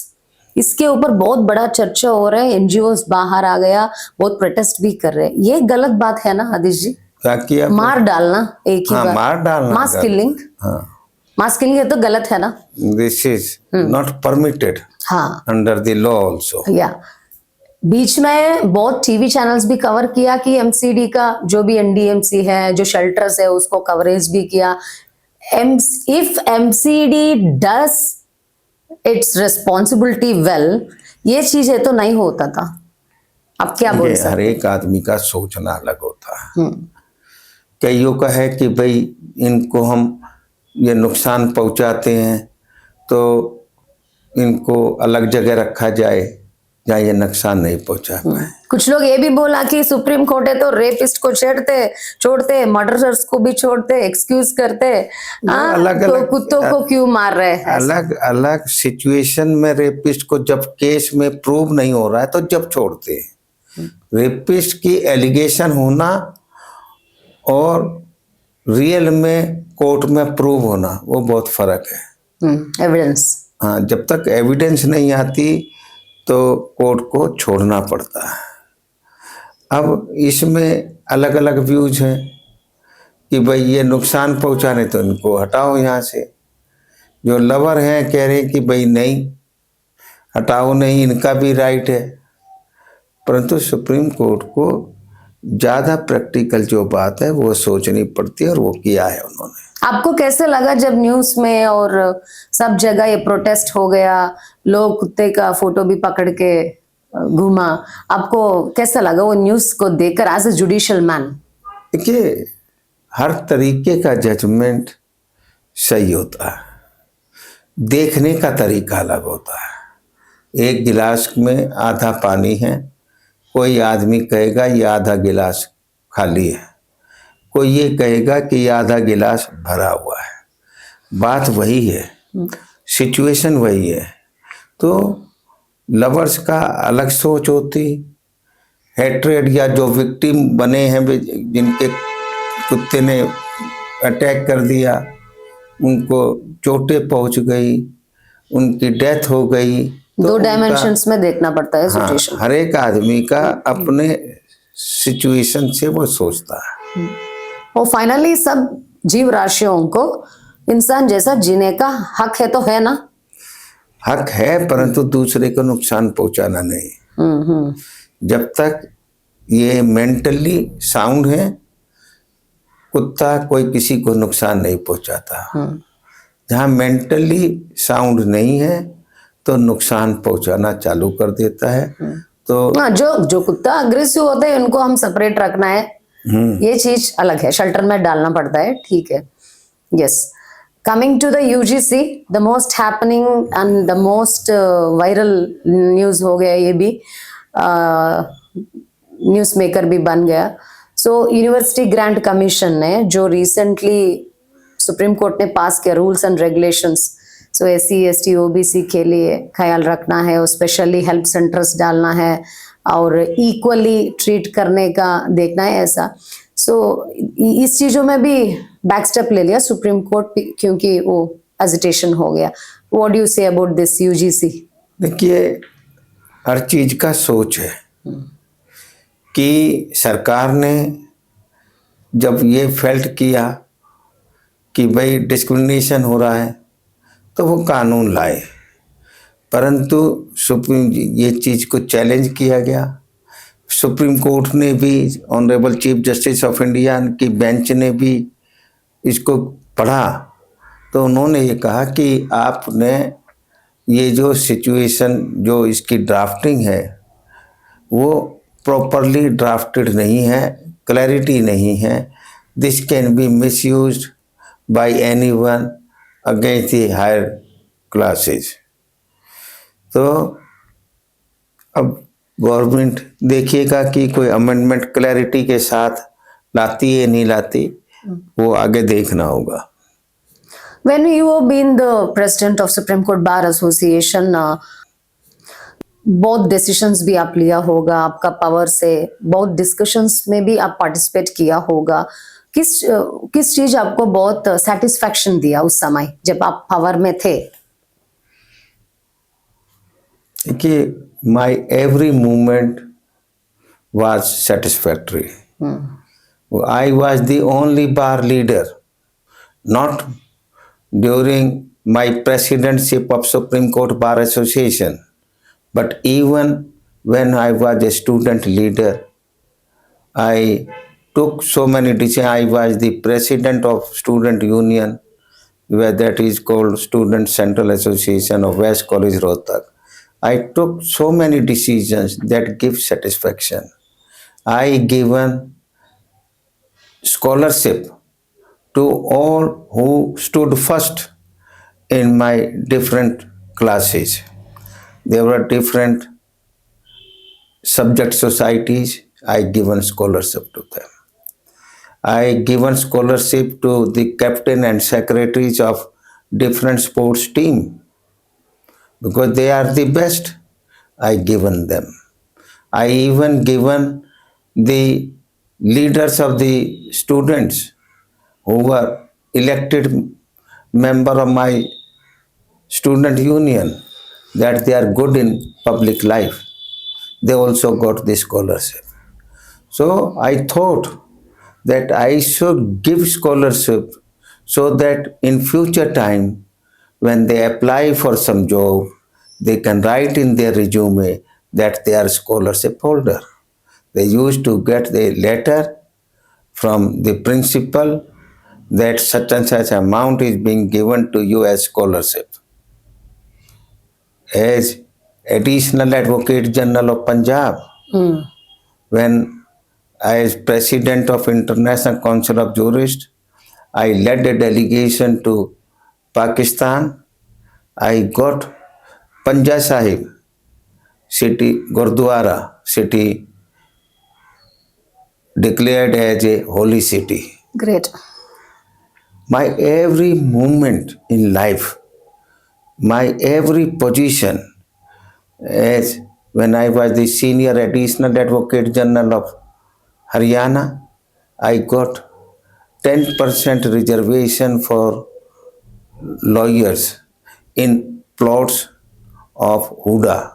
इसके ऊपर बहुत बड़ा चर्चा हो रहा है, एनजीओस बाहर आ गया, बहुत प्रोटेस्ट भी कर रहे हैं। ये गलत बात है ना आदिश जी? क्या किया? मार डालना एक ही बार, मार डालना, मास किलिंग। मास किलिंग है तो गलत है ना? This is not permitted under the law also. या बीच में बहुत टीवी चैनल्स भी कवर किया कि एमसीडी का जो भी एनडीएमसी है, जो शेल्टर्स है, उसको कवरेज भी किया। If MCD does it's responsibility well, ये चीजें तो नहीं होता था। अब क्या बोल सकते? हर एक आदमी का सोचना अलग होता है। कईयों का है कि भाई इनको हम ये नुकसान पहुंचाते हैं तो इनको अलग जगह रखा जाए जहाँ ये नुकसान नहीं पहुंचा पाए। कुछ लोग ये भी बोला कि सुप्रीम कोर्ट है तो रेपिस्ट को छोड़ते, मर्डरर्स को भी छोड़ते, एक्सक्यूज करते। तो कुत्तों को क्यों मार रहे हैं? अलग अलग सिचुएशन में रेपिस्ट को जब केस में प्रूव नहीं हो रहा है तो जब छोड़ते। रेपिस्ट की एलिगेशन होना और रियल में कोर्ट में प्रूव होना, वो बहुत फर्क है। एविडेंस। हाँ, जब तक एविडेंस नहीं आती तो कोर्ट को छोड़ना पड़ता है। अब इसमें अलग अलग व्यूज हैं कि भाई ये नुकसान पहुंचाने तो इनको हटाओ यहाँ से। जो लवर हैं कह रहे हैं कि भाई नहीं हटाओ नहीं, इनका भी राइट है। परंतु सुप्रीम कोर्ट को ज़्यादा प्रैक्टिकल जो बात है वो सोचनी पड़ती है, और वो किया है उन्होंने। आपको कैसे लगा जब न्यूज में और सब जगह ये प्रोटेस्ट हो गया, लोग कुत्ते का फोटो भी पकड़ के घूमा, आपको कैसा लगा वो न्यूज को देखकर एज ए जुडिशियल मैन? देखिए, हर तरीके का जजमेंट सही होता है, देखने का तरीका अलग होता है। एक गिलास में आधा पानी है, कोई आदमी कहेगा ये आधा गिलास खाली है, कोई ये कहेगा कि ये आधा गिलास भरा हुआ है। बात वही है, सिचुएशन वही है। तो लवर्स का अलग सोच होती, हेट्रेड या जो विक्टिम बने हैं, जिनके कुत्ते ने अटैक कर दिया, उनको चोटें पहुंच गई, उनकी डेथ हो गई, तो दो डायमेंशंस में देखना पड़ता है सिचुएशन। हर एक आदमी का अपने सिचुएशन से वो सोचता है। और फाइनली सब जीव राशियों को इंसान जैसा जीने का हक है, तो है ना? हक है, परंतु दूसरे को नुकसान पहुंचाना नहीं। जब तक ये मेंटली साउंड है, कुत्ता कोई किसी को नुकसान नहीं पहुंचाता। जहाँ मेंटली साउंड नहीं है तो नुकसान पहुंचाना चालू कर देता है। तो जो कुत्ता अग्रेसिव होता है उनको हम सेपरेट रखना है, ये चीज अलग है, शेल्टर में डालना पड़ता है, ठीक है। Yes. Coming to the UGC, the most happening and the most viral news हो गया ये भी, न्यूज़ मेकर भी बन गया. सो यूनिवर्सिटी ग्रांट कमीशन ने जो रिसेंटली सुप्रीम कोर्ट ने पास किया rules and regulations, so SC ST OBC के लिए ख्याल रखना है और स्पेशली हेल्प सेंटर्स डालना है और इक्वली ट्रीट करने का देखना है ऐसा. सो इस चीजों में भी बैक स्टेप ले लिया सुप्रीम कोर्ट क्योंकि वो एजिटेशन हो गया. What do you say about this UGC? देखिए, हर चीज का सोच है कि सरकार ने जब ये फेल्ट किया कि भाई डिस्क्रिमिनेशन हो रहा है तो वो कानून लाए, परंतु सुप्रीम ये चीज़ को चैलेंज किया गया. सुप्रीम कोर्ट ने भी, honourable chief justice of India की बेंच ने भी इसको पढ़ा तो उन्होंने ये कहा कि आपने ये जो सिचुएशन जो इसकी ड्राफ्टिंग है वो प्रॉपरली ड्राफ्टेड नहीं है, क्लैरिटी नहीं है. This can be misused by anyone against the higher classes. तो अब गवर्नमेंट देखिएगा कि कोई अमेंडमेंट क्लैरिटी के साथ लाती है नहीं लाती, वो आगे देखना होगा. When you have been the president of Supreme Court Bar Association, बहुत डिसीजंस भी आप लिया होगा आपका पावर से, बहुत डिस्कशंस में भी आप पार्टिसिपेट किया होगा. किस चीज आपको बहुत सेटिस्फैक्शन दिया उस समय जब आप पावर में थे? देखिए, माई every movement was satisfactory. I was the only bar leader, not during my presidentship of supreme court bar association, but even when I was a student leader, I took so many decisions. I was the president of student union, where that is called Student Central Association of West College Rohtak. I took so many decisions that give satisfaction. I given scholarship to all who stood first in my different classes. There were different subject societies. I given scholarship to them. I given scholarship to the captain and secretaries of different sports team because they are the best. I given them. I even given the leaders of the students who were elected member of my student union, that they are good in public life. They also got the scholarship. So I thought that I should give scholarship so that in future time when they apply for some job, they can write in their resume that they are scholarship holder. They used to get the letter from the principal that such and such amount is being given to you as scholarship. As Additional Advocate General of Punjab, when as President of International Council of Jurists, I led a delegation to Pakistan. I got Panja Sahib city, Gurdwara city, declared as a holy city. Great. My every movement in life, my every position, as when I was the senior additional advocate general of Haryana, I got 10% reservation for lawyers in plots of Huda,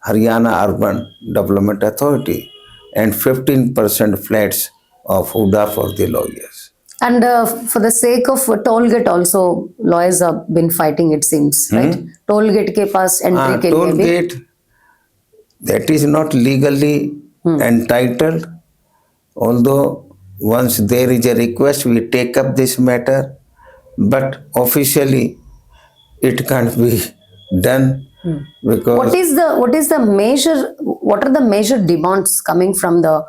Haryana Urban Development Authority, and 15% flats of Huda for the lawyers. And for the sake of toll gate also, lawyers have been fighting, it seems, right? Toll gate के पास entry के Toll लिए भी. gate, that is not legally entitled. Although once there is a request, we take up this matter, but officially it can't be done because What are the major demands coming from the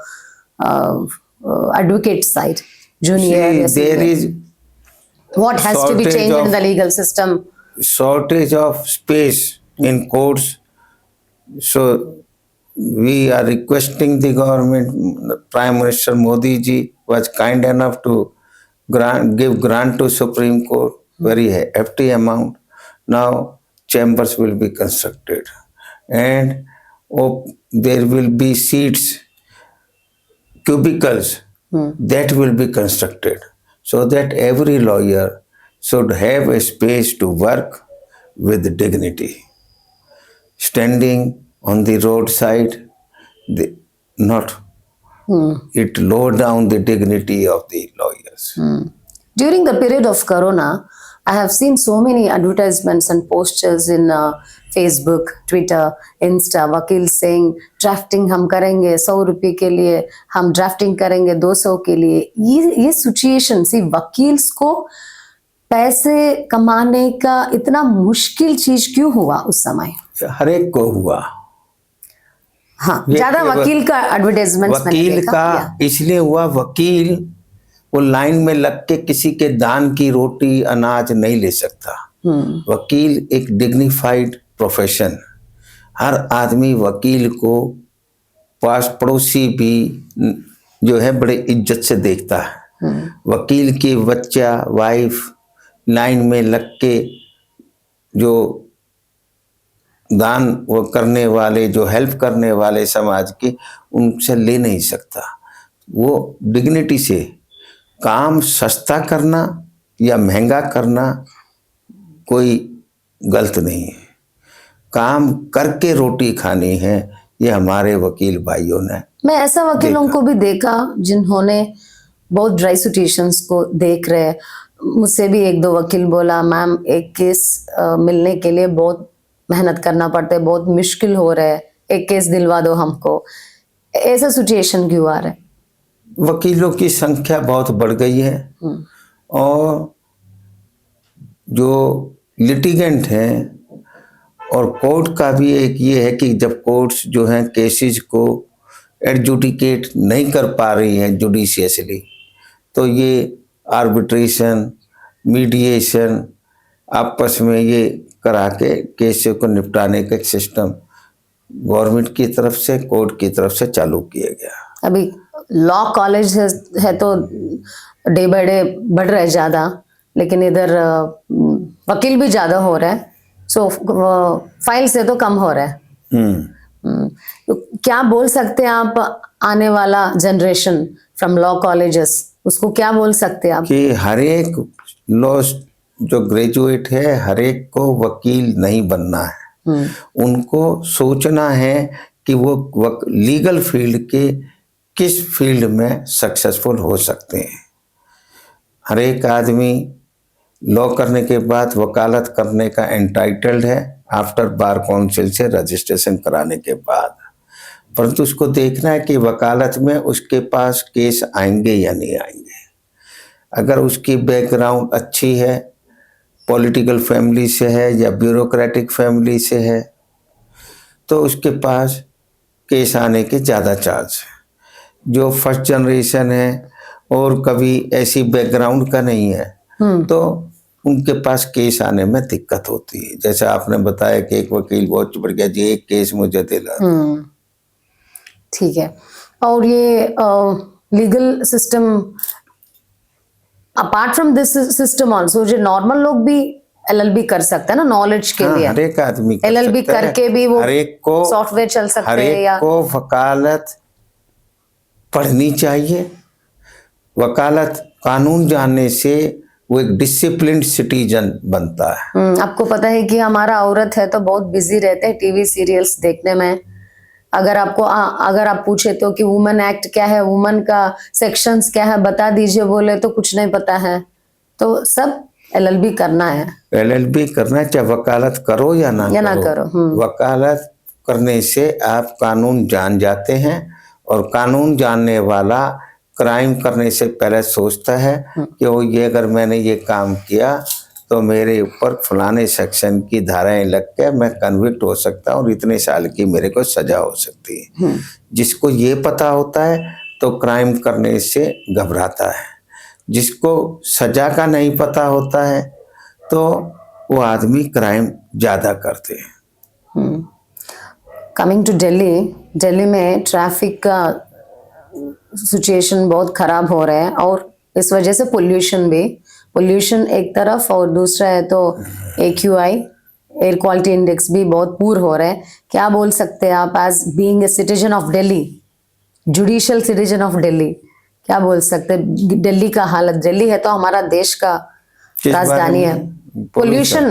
advocate side? Junior, see, there is What has to be shortage changed in of- the legal system? shortage of space in courts. So we are requesting the government. Prime Minister Modi ji was kind enough to give grant to Supreme Court, very hefty amount. Now chambers will be constructed, and there will be seats, cubicles that will be constructed, so that every lawyer should have a space to work with dignity. Standing on the roadside, not it low down the dignity of the lawyers. During the period of Corona, I have seen so many advertisements and posters in Facebook, Twitter, Insta, वकील saying drafting हम करेंगे 100 रुपये के लिए, हम drafting करेंगे 200 के लिए. ये सिचुएशन सी वकील्स को पैसे कमाने का इतना मुश्किल चीज क्यों हुआ उस समय? हर एक को हुआ। हाँ, ये ज्यादा केवल- वकील का एडवर्टाइजमेंट्स मैंने वकील देखा, का या। इसलिए हुआ, वकील वो लाइन में लग के किसी के दान की रोटी अनाज नहीं ले सकता। वकील एक डिग्निफाइड प्रोफेशन, हर आदमी वकील को पास पड़ोसी भी जो है बड़े इज्जत से देखता है। वकील की बच्चा, वाइफ लाइन में लग के जो दान वो करने वाले, जो हेल्प करने वाले समाज के, उनसे ले नहीं सकता। वो डिग्निटी से काम सस्ता करना या महंगा करना कोई गलत नहीं है। काम करके रोटी खानी है, ये हमारे वकील भाइयों ने। मैं ऐसा वकीलों को भी देखा जिन्होंने बहुत ड्राई सिचुएशंस को देख रहे। मुझसे भी एक दो वकील बोला, मैम एक केस मिलने के लिए बहुत मेहनत करना पड़ता है, बहुत मुश्किल हो रहा है, एक केस दिलवा दो हमको। ऐसा सिचुएशन क्यों आ रहा है? वकीलों की संख्या बहुत बढ़ गई है, और जो लिटिगेंट हैं, और कोर्ट का भी एक ये है कि जब कोर्ट्स जो हैं केसेस को एडजुडिकेट नहीं कर पा रही हैं जुडिशियसली, तो ये आर्बिट्रेशन, मीडिएशन आपस में ये करा के केसेस को निपटाने का एक सिस्टम गवर्नमेंट की तरफ से, कोर्ट की तरफ से चालू किया गया। अभी लॉ कॉलेज है तो डे बाय डे बढ़ रहा है ज़्यादा, लेकिन इधर वकील भी ज़्यादा हो रहा है, सो फाइल से तो कम हो रहा है। तो क्या बोल सकते हैं आप, आने वाला जनरेशन फ्रॉम लॉ कॉलेजेस, उसको क्या बोल सकते हैं आप? कि हर एक लॉ जो ग्रेजुएट है, हर एक को वकील नहीं बनना है। उनको सोचना है कि वो लीगल फील्ड के किस फील्ड में सक्सेसफुल हो सकते हैं। हर एक आदमी लॉ करने के बाद वकालत करने का एंटाइटल्ड है, आफ्टर बार काउंसिल से रजिस्ट्रेशन कराने के बाद। परंतु उसको देखना है कि वकालत में उसके पास केस आएंगे या नहीं आएंगे। अगर उसकी बैकग्राउंड अच्छी है, पॉलिटिकल फैमिली से है या ब्यूरोक्रेटिक फैमिली से है, तो उसके पास केस आने के ज़्यादा चांस है। जो फर्स्ट जनरेशन है और कभी ऐसी बैकग्राउंड का नहीं है, तो उनके पास केस आने में दिक्कत होती है। जैसे आपने बताया कि एक वकील बहुत बढ़ गया जी, एक केस मुझे दिला। ठीक है। और ये legal system, apart from this system also, जो नॉर्मल लोग भी एलएलबी कर सकते हैं ना, नॉलेज के लिए। हर एक आदमी एलएलबी करके भी वो हर एक को सॉफ्टवेयर चल सकते हर हैं, एक या को वकालत पढ़नी चाहिए। वकालत कानून जानने से वो एक डिसिप्लिन्ड सिटीजन बनता है। आपको पता है कि हमारा औरत है तो बहुत बिजी रहते हैं टीवी सीरियल्स देखने में। अगर आप पूछे तो कि वुमेन एक्ट क्या है, वुमेन का सेक्शंस क्या है, बता दीजिए बोले तो कुछ नहीं पता है। तो सब एलएलबी करना है। एलएलबी करना है, चाहे वकालत करो या ना करो। वकालत करने से आप कानून जान जाते हैं, और कानून जानने वाला क्राइम करने से पहले सोचता है कि वो ये अगर मैंने ये काम किया तो मेरे ऊपर फलाने सेक्शन की धाराएं लग के मैं कन्विक्ट हो सकता हूँ और इतने साल की मेरे को सजा हो सकती है। जिसको ये पता होता है तो क्राइम करने से घबराता है। जिसको सजा का नहीं पता होता है तो वो आदमी क्राइम ज़्यादा करते हैं। कमिंग टू दिल्ली, दिल्ली में ट्रैफिक का सिचुएशन बहुत खराब हो रहा है और इस वजह से पोल्यूशन एक तरफ और दूसरा है तो AQI एयर क्वालिटी इंडेक्स भी बहुत पूर हो रहा है। क्या बोल सकते हैं आप as being a citizen of Delhi, judicial citizen of Delhi, क्या बोल सकते हैं दिल्ली का हालत? दिल्ली है तो हमारा देश का किस बारे राजधानी में? है। पोल्यूशन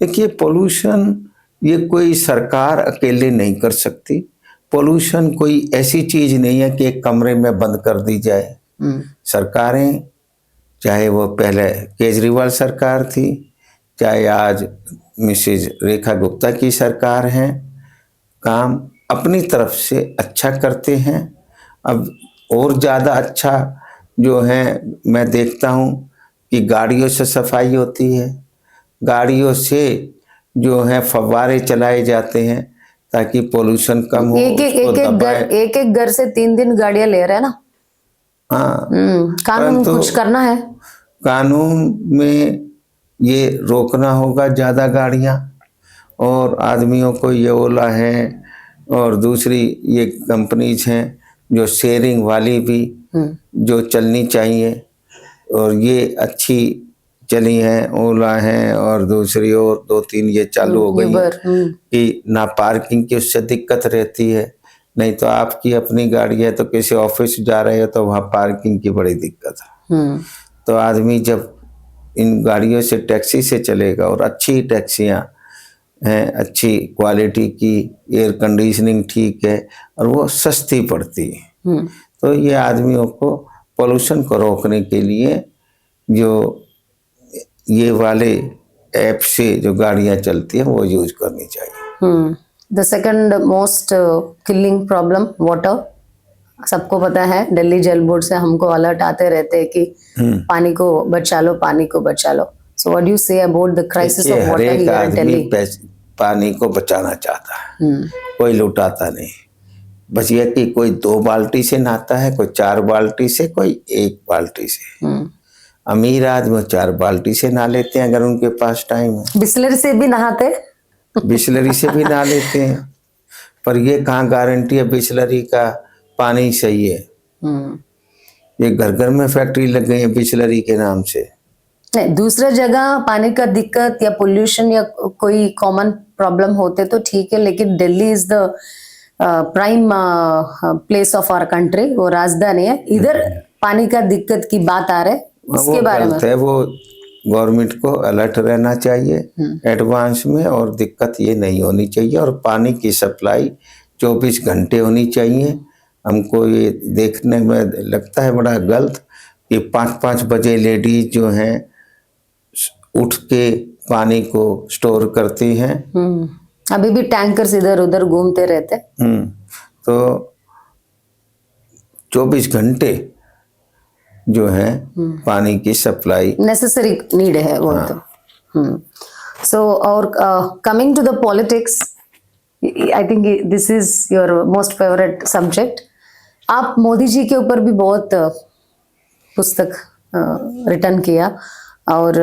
देखिए, पोल्यूशन ये कोई सरकार अकेले नहीं कर सकती। पोल्यूशन कोई ऐसी चीज नहीं है कि एक कमरे में बंद कर दी जाए। सरकारें, चाहे वो पहले केजरीवाल सरकार थी, चाहे आज मिसेज रेखा गुप्ता की सरकार है, काम अपनी तरफ से अच्छा करते हैं। अब और ज़्यादा अच्छा जो है, मैं देखता हूँ कि गाड़ियों से सफाई होती है, गाड़ियों से जो है फव्वारे चलाए जाते हैं ताकि पोल्यूशन कम हो। एक एक घर से 3 गाड़ियां ले रहे हैं ना। हाँ, कानून कुछ करना है। कानून में ये रोकना होगा ज़्यादा गाड़ियाँ, और आदमियों को, ये ओला है और दूसरी ये कंपनीज हैं जो शेयरिंग वाली भी जो चलनी चाहिए, और ये अच्छी चली हैं, ओला हैं और दूसरी और 2-3 ये चालू हो गई है कि ना पार्किंग की उससे दिक्कत रहती है। नहीं तो आपकी अपनी गाड़ी है तो किसी ऑफिस जा रहे हो तो वहाँ पार्किंग की बड़ी दिक्कत है। तो आदमी जब इन गाड़ियों से, टैक्सी से चलेगा, और अच्छी टैक्सियाँ हैं, अच्छी क्वालिटी की, एयर कंडीशनिंग ठीक है और वो सस्ती पड़ती है, तो ये आदमियों को पोल्यूशन को रोकने के लिए जो ये वाले ऐप से जो गाड़ियाँ चलती हैं वो यूज करनी चाहिए। The second most killing problem water. सबको पता है दिल्ली जल बोर्ड से हमको अलर्ट आते रहते हैं कि पानी को बचा लो, पानी को बचा लो। So what do you say about the crisis of water here in Delhi? पानी को बचाना चाहता है, कोई लुटाता नहीं। बस ये कि कोई 2 बाल्टी से नहाता है, कोई 4 बाल्टी से, कोई 1 बाल्टी से। अमीर आदमी 4 बाल्टी से नहा लेते हैं अगर उनके पास टाइम है। बिस्लरी से भी नहाते, बिस्लरी से भी नहा लेते हैं, पर ये कहाँ गारंटी है बिस्लरी का पानी सही है। ये घर घर में फैक्ट्री लग गई है बिस्लरी के नाम से। नहीं, दूसरा जगह पानी का दिक्कत या पोल्यूशन या कोई कॉमन प्रॉब्लम होते तो ठीक है, लेकिन Delhi is the prime place of our country, वो राजधानी है। इधर पानी का दिक्कत की बात आ रहा है, उसके बारे में है वो गवर्नमेंट को अलर्ट रहना चाहिए एडवांस में, और दिक्कत ये नहीं होनी चाहिए। और पानी की सप्लाई 24 घंटे होनी चाहिए। हमको ये देखने में लगता है बड़ा गलत कि 5-5 बजे लेडीज जो हैं उठ के पानी को स्टोर करती हैं। अभी भी टैंकर्स इधर उधर घूमते रहते। तो 24 घंटे जो है पानी की सप्लाई नेसेसरी नीड है वो। तो सो और coming to the politics, I think this is your most favourite subject. आप मोदी जी के ऊपर भी बहुत पुस्तक रिटर्न किया और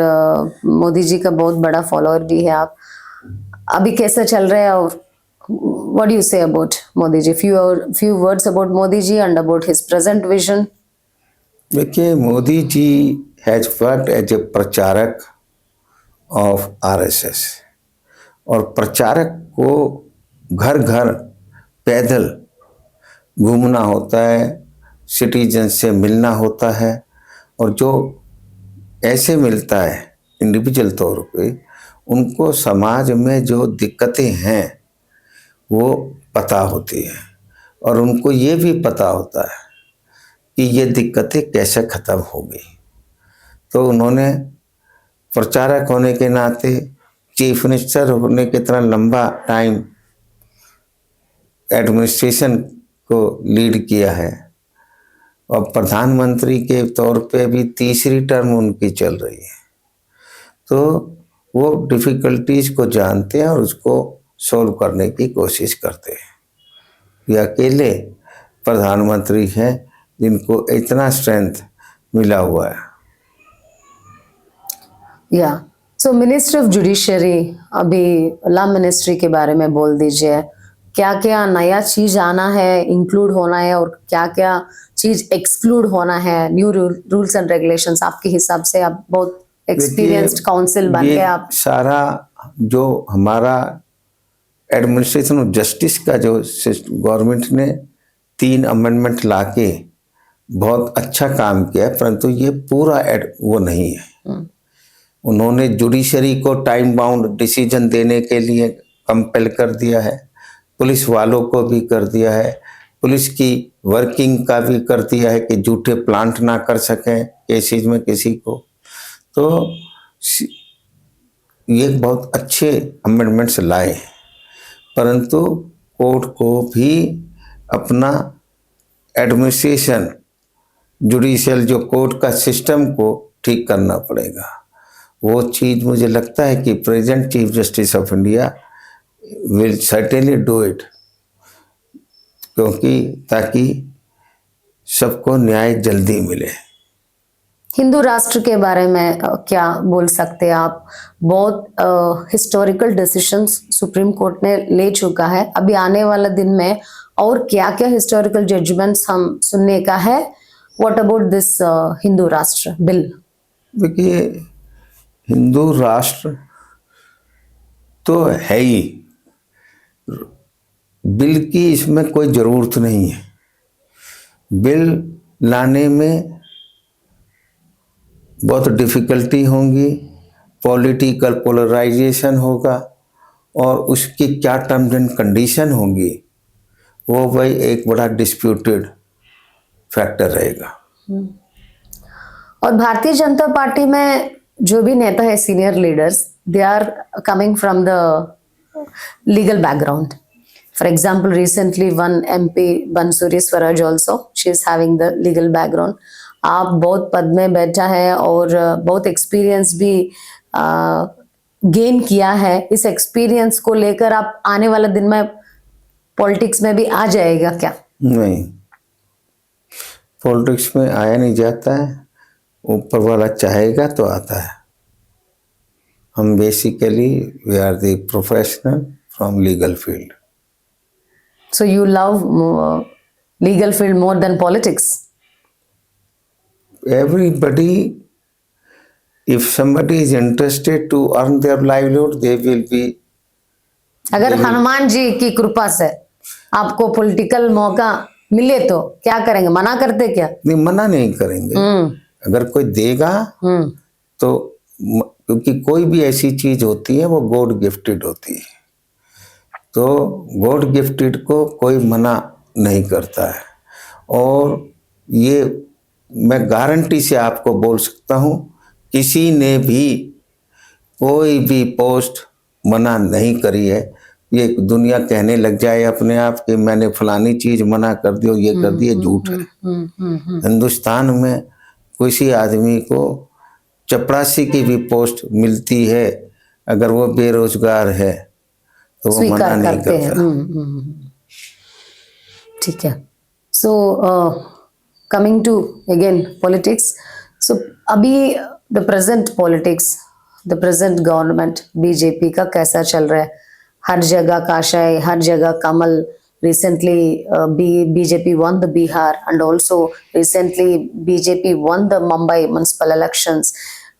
मोदी जी का बहुत बड़ा फॉलोअर भी है आप। अभी कैसा चल रहा है और what do you say about Modi ji? few words about Modi ji and about his present vision. देखिए, Modi ji has worked as a प्रचारक ऑफ RSS, और प्रचारक को घर घर पैदल घूमना होता है, सिटीजन से मिलना होता है, और जो ऐसे मिलता है इंडिविजुअल तौर पे, उनको समाज में जो दिक्कतें हैं वो पता होती है, और उनको ये भी पता होता है कि ये दिक्कतें कैसे ख़त्म होगी। तो उन्होंने प्रचारक होने के नाते, चीफ मिनिस्टर होने के इतना लंबा टाइम एडमिनिस्ट्रेशन को लीड किया है, और प्रधानमंत्री के तौर पे भी 3री टर्म उनकी चल रही है। तो वो डिफ़िकल्टीज़ को जानते हैं और उसको सॉल्व करने की कोशिश करते हैं। ये अकेले प्रधानमंत्री हैं जिनको इतना स्ट्रेंथ मिला हुआ है। या सो मिनिस्ट्री ऑफ जुडिशरी, अभी लॉ मिनिस्ट्री के बारे में बोल दीजिए, क्या क्या नया चीज आना है, इंक्लूड होना है, और क्या क्या चीज एक्सक्लूड होना है, न्यू रूल्स एंड रेगुलेशंस आपके हिसाब से? आप बहुत एक्सपीरियंस्ड काउंसिल बन ये के आप सारा जो हमारा एडमिनिस्ट्रेशन ऑफ जस्टिस का जो गवर्नमेंट ने 3 अमेंडमेंट लाके बहुत अच्छा काम किया है, परंतु ये पूरा वो नहीं है। उन्होंने जुडिशरी को टाइम बाउंड डिसीजन देने के लिए कंपेल कर दिया है, पुलिस वालों को भी कर दिया है, पुलिस की वर्किंग का भी कर दिया है कि झूठे प्लांट ना कर सकें केसेज में किसी को। तो ये बहुत अच्छे अमेंडमेंट्स लाए, परंतु कोर्ट को भी अपना एडमिनिस्ट्रेशन जुडिशियल जो कोर्ट का सिस्टम को ठीक करना पड़ेगा। वो चीज़ मुझे लगता है कि present chief justice of India will certainly do it, क्योंकि ताकि सबको न्याय जल्दी मिले। हिंदू राष्ट्र के बारे में क्या बोल सकते हैं आप? बहुत हिस्टोरिकल डिसीजंस सुप्रीम कोर्ट ने ले चुका है, अभी आने वाला दिन में और क्या क्या हिस्टोरिकल जजमेंट्स हम सुनने का है? व्हाट अबाउट दिस हिंदू राष्ट्र बिल? देखिए, हिंदू राष्ट्र तो है ही, बिल की इसमें कोई ज़रूरत नहीं है। बिल लाने में बहुत डिफ़िकल्टी होंगी, पॉलिटिकल पोलराइजेशन होगा, और उसकी क्या टर्म्स एंड कंडीशन होंगी वो भाई एक बड़ा डिस्प्यूटेड फैक्टर रहेगा। और भारतीय जनता पार्टी में जो भी नेता है, senior leaders, they are coming from the legal background. For example, recently one MP Bansuri Swaraj also, she is having the legal background. आप बहुत पद में बैठा है और बहुत एक्सपीरियंस भी गेन किया है। इस एक्सपीरियंस को लेकर आप आने वाले दिन में पॉलिटिक्स में भी आ जाएगा क्या? नहीं, पॉलिटिक्स में आया नहीं जाता है, ऊपर वाला चाहेगा तो आता है। हम basically we are the professional from legal field. So you love legal field more than politics? Everybody, if somebody is interested to earn their livelihood, they will be. अगर हनुमान जी की कृपा से आपको पॉलिटिकल मौका मिले तो क्या करेंगे? मना करते क्या? नहीं, मना नहीं करेंगे। अगर कोई देगा तो, क्योंकि कोई भी ऐसी चीज होती है वो गॉड गिफ्टेड होती है, तो गॉड गिफ्टेड को कोई मना नहीं करता है। और ये मैं गारंटी से आपको बोल सकता हूँ, किसी ने भी कोई भी पोस्ट मना नहीं करी है। ये दुनिया कहने लग जाए अपने आप कि मैंने फलानी चीज़ मना कर दी और ये कर दी, झूठ है। हिंदुस्तान में किसी आदमी को चपरासी की भी पोस्ट मिलती है, अगर वो बेरोजगार है तो वो मना नहीं करता। ठीक है। So coming to again politics, so अभी the present politics, the present government BJP का कैसा चल रहा है? हर जगह काशाई, हर जगह कमल। recently BJP won the Bihar, and also recently BJP won the Mumbai municipal elections,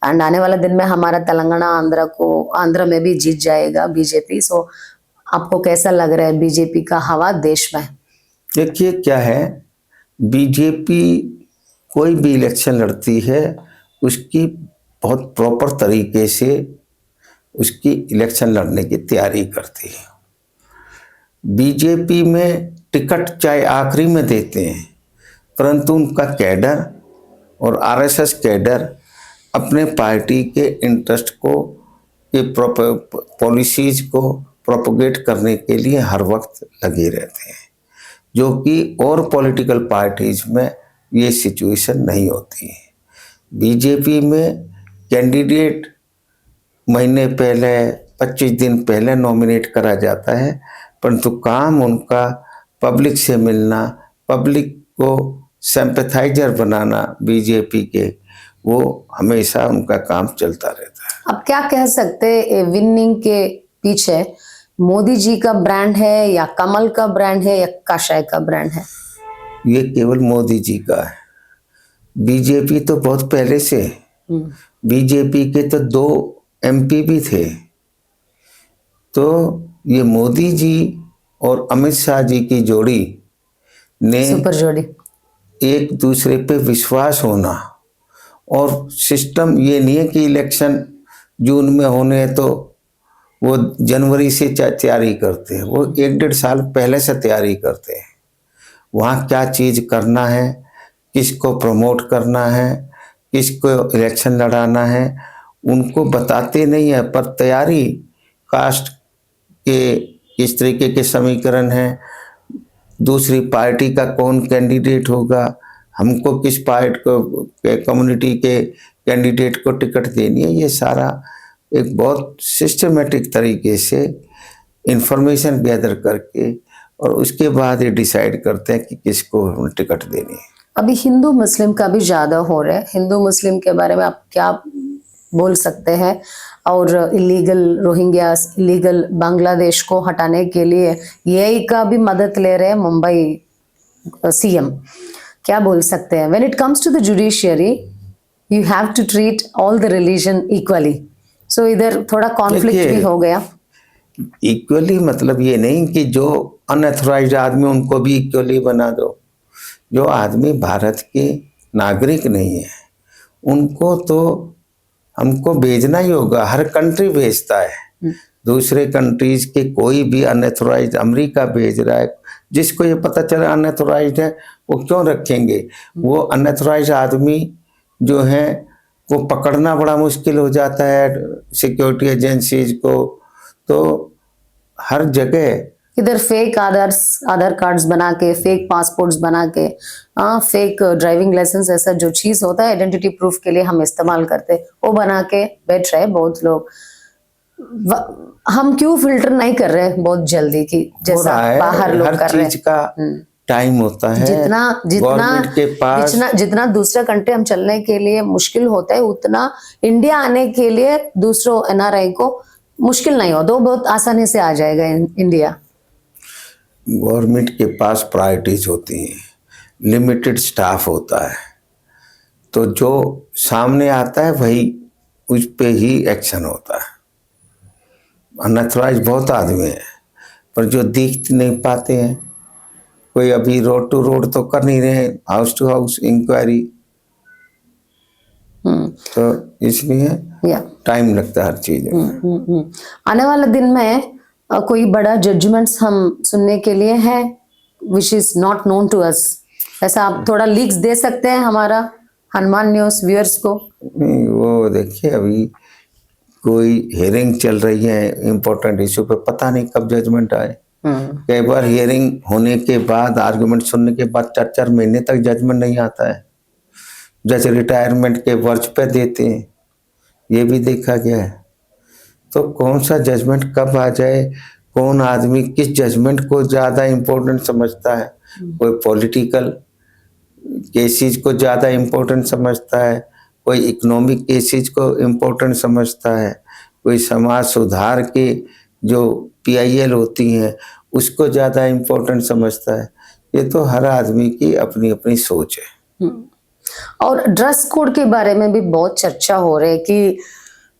and आने वाला दिन में हमारा तेलंगाना आंध्र में भी जीत जाएगा बीजेपी। सो आपको कैसा लग रहा है बीजेपी का हवा देश में? देखिए क्या है, बीजेपी कोई भी इलेक्शन लड़ती है उसकी बहुत प्रॉपर तरीके से उसकी इलेक्शन लड़ने की तैयारी करती है। बीजेपी में टिकट चाहे आखिरी में देते हैं, परंतु उनका कैडर और आरएसएस कैडर अपने पार्टी के इंटरेस्ट को, के पॉलिसीज को प्रोपोगेट करने के लिए हर वक्त लगे रहते हैं, जो कि और पॉलिटिकल पार्टीज में ये सिचुएशन नहीं होती है। बीजेपी में कैंडिडेट महीने पहले 25 दिन पहले नॉमिनेट करा जाता है, परंतु काम उनका पब्लिक से मिलना, पब्लिक को सिंपैथाइजर बनाना बीजेपी के, वो हमेशा उनका काम चलता रहता है। अब क्या कह सकते हैं विनिंग के पीछे मोदी जी का ब्रांड है या कमल का ब्रांड है या काशाय का ब्रांड है? ये केवल मोदी जी का है। बीजेपी तो बहुत पहले से, बीजेपी के तो 2 MP भी थे। तो ये मोदी जी और अमित शाह जी की जोड़ी ने सुपर जोड़ी। एक दूसरे पे विश्वास होना, और सिस्टम ये नहीं है कि इलेक्शन जून में होने हैं तो वो जनवरी से तैयारी करते हैं, वो 1-1.5 साल पहले से तैयारी करते हैं। वहाँ क्या चीज़ करना है, किसको प्रमोट करना है, किसको इलेक्शन लड़ाना है, उनको बताते नहीं है, पर तैयारी कास्ट के किस तरीके के समीकरण हैं, दूसरी पार्टी का कौन कैंडिडेट होगा, हमको किस पार्टी को कम्युनिटी के कैंडिडेट को टिकट देनी है, ये सारा एक बहुत सिस्टमेटिक तरीके से इंफॉर्मेशन गैदर करके और उसके बाद ये डिसाइड करते हैं कि किसको टिकट देनी है। अभी हिंदू मुस्लिम का भी ज्यादा हो रहा है, हिंदू मुस्लिम के बारे में आप क्या बोल सकते हैं? और इलीगल रोहिंग्यास, इलीगल बांग्लादेश को हटाने के लिए यही का भी मदद ले रहे हैं मुंबई CM, क्या बोल सकते हैं? When it comes to the judiciary you have to treat all the religion equally, so इधर थोड़ा कॉन्फ्लिक्ट भी हो गया। इक्वली मतलब ये नहीं कि जो अनऑथराइज्ड आदमी उनको भी इक्वली बना दो। जो आदमी भारत के नागरिक नहीं है उनको तो हमको भेजना ही होगा। हर कंट्री भेजता है, दूसरे कंट्रीज के कोई भी अनऑथराइज्ड, अमेरिका भेज रहा है, जिसको ये पता चला अनऑथराइज्ड है वो क्यों रखेंगे? वो अनऑथराइज्ड आदमी जो है वो पकड़ना बड़ा मुश्किल हो जाता है सिक्योरिटी एजेंसीज को। तो हर जगह इधर फेक आधार कार्ड्स बना के, फेक पासपोर्ट्स बना के, फेक ड्राइविंग लाइसेंस, ऐसा जो चीज होता है आइडेंटिटी प्रूफ के लिए हम इस्तेमाल करते, वो बना के बैठ रहे बहुत लोग। हम क्यों फिल्टर नहीं कर रहे बहुत जल्दी की जैसा बाहर लोग कर रहे हैं? हर चीज का टाइम होता है। जितना के पास जितना दूसरा कंट्री हम चलने के लिए मुश्किल होता है, उतना इंडिया आने के लिए दूसरों NRI को मुश्किल नहीं हो, तो बहुत आसानी से आ जाएगा इंडिया। गवर्नमेंट के पास प्रायोरिटीज होती हैं, लिमिटेड स्टाफ होता है, तो जो सामने आता है वही उस पे ही एक्शन होता है। अनऑथराइज्ड बहुत आदमी हैं पर जो दिख नहीं पाते हैं, कोई अभी रोड टू रोड तो कर नहीं रहे, हाउस टू हाउस इंक्वायरी, तो इसलिए टाइम लगता है हर चीज में। आने वाले दिन में कोई बड़ा जजमेंट्स हम सुनने के लिए है which is not known to us, ऐसा आप थोड़ा लीक्स दे सकते हैं हमारा हनुमान न्यूज़ व्यूअर्स को? नहीं, वो देखिए अभी कोई हियरिंग चल रही है इम्पोर्टेंट इशू पे, पता नहीं कब जजमेंट आए। कई बार हियरिंग होने के बाद, आर्गुमेंट सुनने के बाद 4-4 महीने तक जजमेंट नहीं आता है। जज रिटायरमेंट के वर्ष पे देते हैं, ये भी देखा गया है। तो कौन सा जजमेंट कब आ जाए, कौन आदमी किस जजमेंट को ज़्यादा इम्पोर्टेंट समझता है, कोई पॉलिटिकल केसेस को ज़्यादा इम्पोर्टेंट समझता है, कोई इकोनॉमिक केसेस को इम्पोर्टेंट समझता है, कोई समाज सुधार के जो PIL होती हैं उसको ज़्यादा इम्पोर्टेंट समझता है। ये तो हर आदमी की अपनी अपनी सोच है। और ड्रेस कोड के बारे में भी बहुत चर्चा हो रही है कि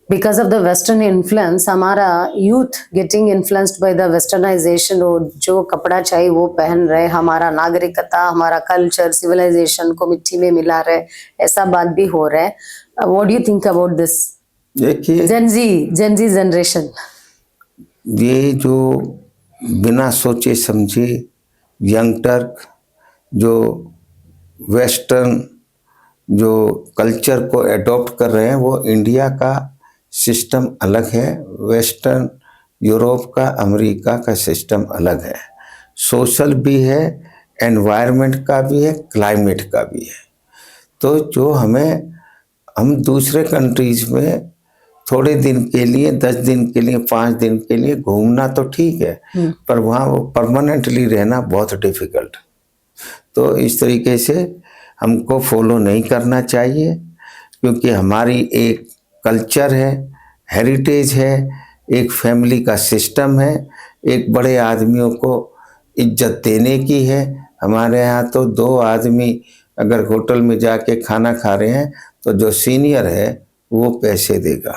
because of the western influence, हमारा youth getting influenced by the westernisation, जो कपड़ा चाहिए वो पहन रहे, हमारा नागरिकता, हमारा कल्चर, सिविलाइजेशन को मिट्टी में मिला रहे, ऐसा बात भी हो रहा है। What do you think about this? देखिए जेन जी जनरेशन, ये जो बिना सोचे समझे यंग टर्क जो वेस्टर्न जो कल्चर को एडॉप्ट कर रहे हैं, वो इंडिया का सिस्टम अलग है, वेस्टर्न यूरोप का, अमेरिका का सिस्टम अलग है, सोशल भी है, एनवायरनमेंट का भी है, क्लाइमेट का भी है। तो जो हम दूसरे कंट्रीज में थोड़े दिन के लिए, 10 दिन के लिए, 5 दिन के लिए घूमना तो ठीक है, पर वहाँ वो परमानेंटली रहना बहुत डिफिकल्ट। तो इस तरीके से हमको फॉलो नहीं करना चाहिए। क्योंकि हमारी एक कल्चर है, हेरिटेज है, एक फैमिली का सिस्टम है, एक बड़े आदमियों को इज्जत देने की है। हमारे यहाँ तो 2 आदमी अगर होटल में जाके खाना खा रहे हैं तो जो सीनियर है वो पैसे देगा।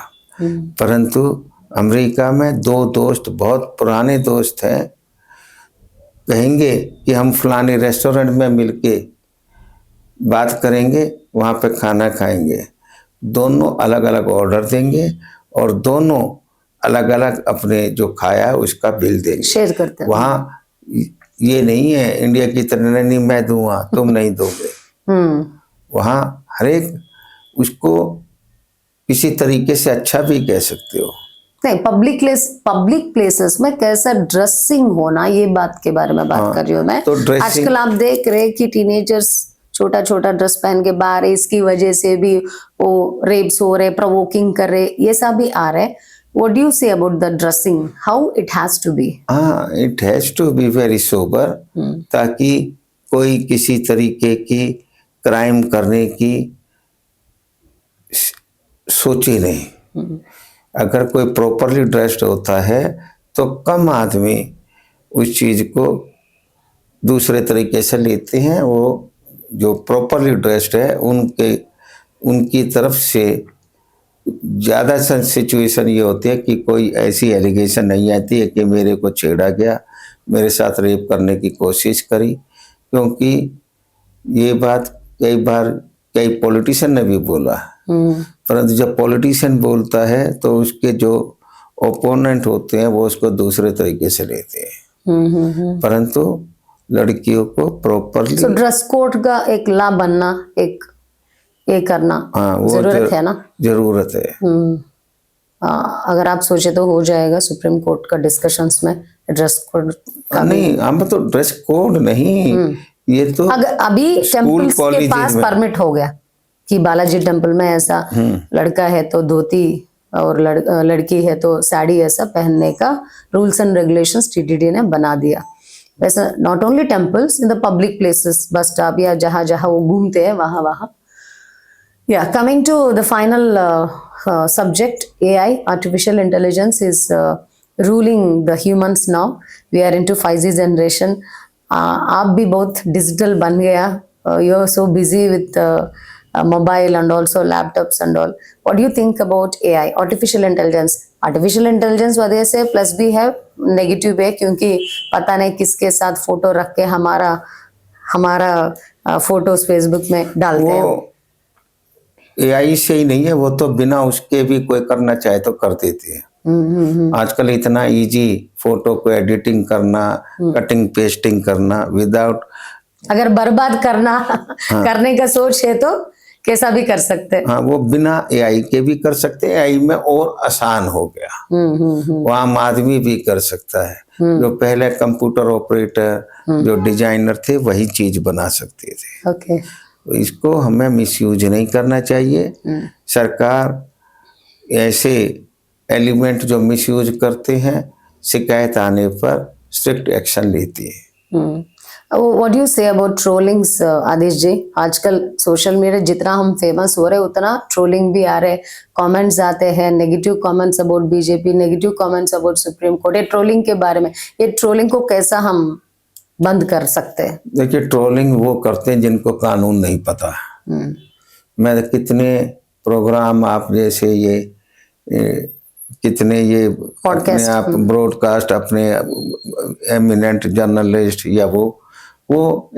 परंतु अमेरिका में 2 दोस्त, बहुत पुराने दोस्त हैं, कहेंगे कि हम फलाने रेस्टोरेंट में मिलके बात करेंगे, वहाँ पे खाना खाएंगे, दोनों अलग अलग ऑर्डर देंगे और दोनों अलग अलग अपने जो खाया है उसका बिल देंगे, शेयर करते हैं। वहाँ ये नहीं है इंडिया की तरह, नहीं मैं दूंगा तुम नहीं दोगे। वहाँ हर एक उसको किसी तरीके से अच्छा भी कह सकते हो। नहीं, पब्लिक प्लेसेस में कैसा ड्रेसिंग होना, ये बात के बारे में बात कर रही हूँ मैं। तो ड्रेसिंग, आजकल आप देख रहे कि टीनेजर्स छोटा छोटा ड्रेस पहन के बाहर, इसकी वजह से भी वो रेप्स हो रहे, प्रोवोकिंग कर रहे, ये सब भी आ रहे। What do you say about the dressing? How it has to be? हाँ, it has to be very sober, ताकि कोई किसी तरीके की क्राइम करने की सोचे नहीं। अगर कोई प्रॉपरली ड्रेस्ड होता है तो कम आदमी उस चीज़ को दूसरे तरीके से लेते हैं। वो जो प्रॉपरली ड्रेस्ड है उनकी तरफ से ज़्यादा सिचुएशन ये होती है कि कोई ऐसी एलिगेशन नहीं आती है कि मेरे को छेड़ा गया, मेरे साथ रेप करने की कोशिश करी। क्योंकि ये बात कई बार कई पॉलिटिशियन ने भी बोला, परंतु जब पॉलिटिशियन बोलता है तो उसके जो ओपोनेंट होते हैं वो उसको दूसरे तरीके से लेते हैं। परंतु लड़कियों को प्रॉपरली ड्रेस कोड का एक ला बनना, एक ये करना, हाँ, वो जरूरत है ना, जरूरत है। अगर आप सोचे तो हो जाएगा सुप्रीम कोर्ट का डिस्कशंस में ड्रेस कोड का। नहीं, हम तो ड्रेस कोड नहीं, ये तो अगर अभी टेम्पल्स के पास परमिट हो गया कि बालाजी टेम्पल में ऐसा लड़का है तो धोती और लड़की है तो साड़ी ऐसा पहनने का रूल्स एंड रेगुलेशंस टीटीडी ने बना दिया। वैसा not only temples, in the public places, bus stop या जहाँ जहाँ वो घूमते हैं वहाँ। Yeah, coming to the final subject, AI, artificial intelligence is ruling the humans now. We are into 5G generation. आप भी बहुत डिजिटल बन गया. You are so busy with mobile and also laptops and all. What do you think about AI, artificial intelligence? Artificial intelligence वजह से plus भी है, negative भी है, क्योंकि पता नहीं किसके साथ फोटो रख के हमारा फोटोज फेसबुक में डालते हैं। एआई से ही नहीं है, वो तो बिना उसके भी कोई करना चाहे तो कर देती है। आजकल इतना इजी फोटो को एडिटिंग करना, कटिंग पेस्टिंग करना विदाउट, अगर बर्बाद करना करने का सोच है तो कैसा भी कर सकते हैं। हाँ, वो बिना एआई के भी कर सकते हैं। एआई में और आसान हो गया, वो आम आदमी भी कर सकता है। जो पहले कंप्यूटर ऑपरेटर, जो डिजाइनर थे, वही चीज बना सकते थे। ओके, इसको हमें मिसयूज नहीं करना चाहिए। सरकार ऐसे एलिमेंट जो मिसयूज करते हैं, शिकायत आने पर स्ट्रिक्ट एक्शन लेती है। What do you say about trollings Aadesh ji? आजकल सोशल मीडिया जितना हम फेमस हो रहे उतना ट्रोलिंग भी आ रहे, कमेंट्स आते हैं, negative comments about BJP, negative comments about supreme court. ये ट्रोलिंग के बारे में, ये ट्रोलिंग को कैसा हम बंद कर सकते हैं? देखिए, ट्रोलिंग वो करते हैं जिनको कानून नहीं पता। मैं कितने प्रोग्राम आप जैसे ये कितने ये अपने आप ब्रॉडकास्ट, अपने एमिनेंट जर्नलिस्ट या वो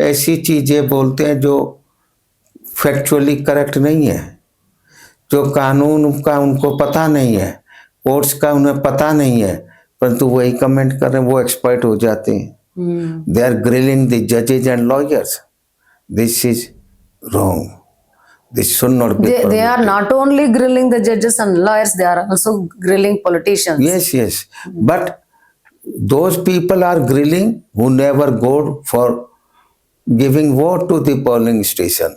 ऐसी चीजें बोलते हैं जो फैक्चुअली करेक्ट नहीं है, जो कानून का उनको पता नहीं है, कोर्ट्स का उन्हें पता नहीं है, परंतु वही कमेंट कर रहे हैं, वो एक्सपर्ट हो जाते हैं। They are grilling the judges and lawyers. This is wrong. This should not be permitted. They are not only grilling the judges and lawyers, they are also grilling politicians. Yes. But those people are grilling who never go for giving vote to the polling station.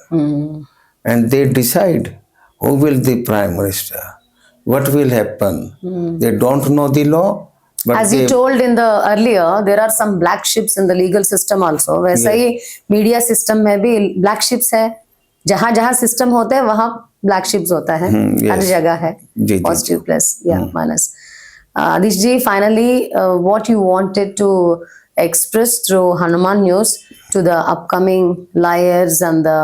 And they decide who will be prime minister, what will happen. They don't know the law. But as you told in the earlier, there are some black ships in the legal system also. वैसा ही media system में भी black ships है, जहाँ जहाँ system होते हैं वहाँ black ships होता है, yes. हर जगह है, जी, पॉजिटिव प्लस या minus. Adish ji, finally, what you wanted to express through Hanuman News to the upcoming lawyers and the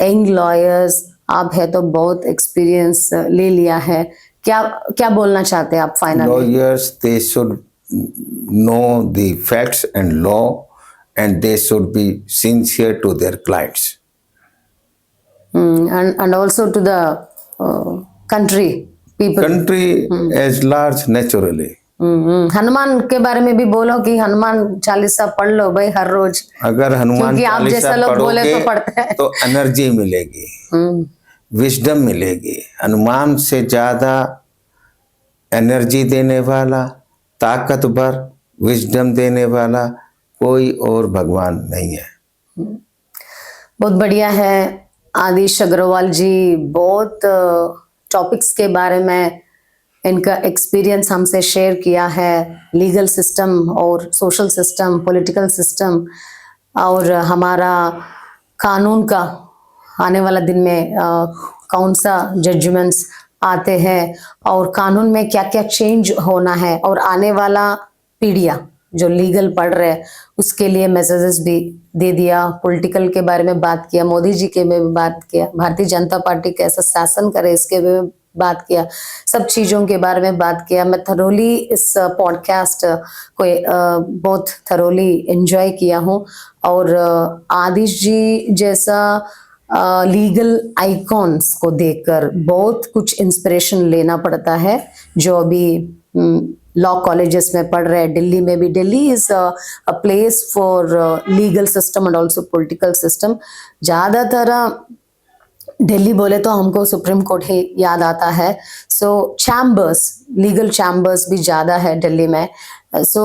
young lawyers, आप है तो बहुत एक्सपीरियंस ले लिया है, क्या क्या बोलना चाहते हैं आप finally? Lawyers, they should know the facts and law, and they should be sincere to their clients. And also to the country people. Country as large, naturally. Hanuman के बारे में भी बोलो कि हनुमान चालीसा पढ़ लो भाई हर रोज, अगर हनुमान क्योंकि आप जैसा चालीसा लोग बोले पढ़ोगे तो पढ़ते हैं. तो एनर्जी मिलेगी, विजडम मिलेगी. हनुमान से ज्यादा एनर्जी देने वाला, ताकतवर, विजडम देने वाला कोई और भगवान नहीं है. बहुत बढ़िया है आदिश अग्रवाल जी, बहुत टॉपिक्स के बारे में इनका एक्सपीरियंस हमसे शेयर किया है, लीगल सिस्टम और सोशल सिस्टम, पॉलिटिकल सिस्टम और हमारा कानून का आने वाला दिन में कौन सा जजमेंट्स आते हैं और कानून में क्या क्या चेंज होना है, और आने वाला पीढ़ियाँ जो लीगल पढ़ रहे हैं उसके लिए मैसेजेस भी दे दिया. पॉलिटिकल के बारे में बात किया, मोदी जी के में बात किया, भारतीय जनता पार्टी कैसा शासन करे इसके में बात किया, सब चीज़ों के बारे में बात किया. मैं थरोली इस पॉडकास्ट को बहुत थरोली एंजॉय किया हूँ, और आदिश जी जैसा लीगल आइकॉन्स को देखकर बहुत कुछ इंस्पिरेशन लेना पड़ता है, जो अभी लॉ कॉलेजेस में पढ़ रहे हैं. दिल्ली में भी, Delhi is a place for legal system and also political system. ज़्यादातर दिल्ली बोले तो हमको सुप्रीम कोर्ट ही याद आता है. सो चैम्बर्स, लीगल चैम्बर्स भी ज़्यादा है दिल्ली में. सो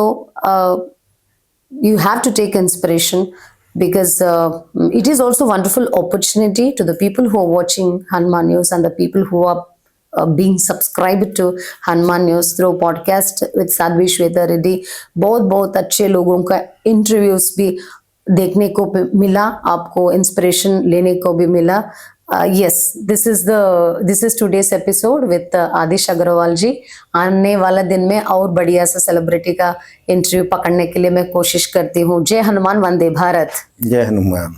you have to take inspiration because it is also a wonderful opportunity to the people who are watching Hanuman News and the people who are being subscribed to Hanuman News through podcast with Sadhvi Shweta Reddy. बहुत बहुत अच्छे लोगों का interviews भी देखने को मिला, आपको इंस्पिरेशन लेने को भी मिला. Yes, this is today's episode with आदिश अग्रवाल जी. आने वाला दिन में और बढ़िया सा सेलिब्रिटी का इंटरव्यू पकड़ने के लिए मैं कोशिश करती हूँ. जय हनुमान, वंदे भारत. जय हनुमान.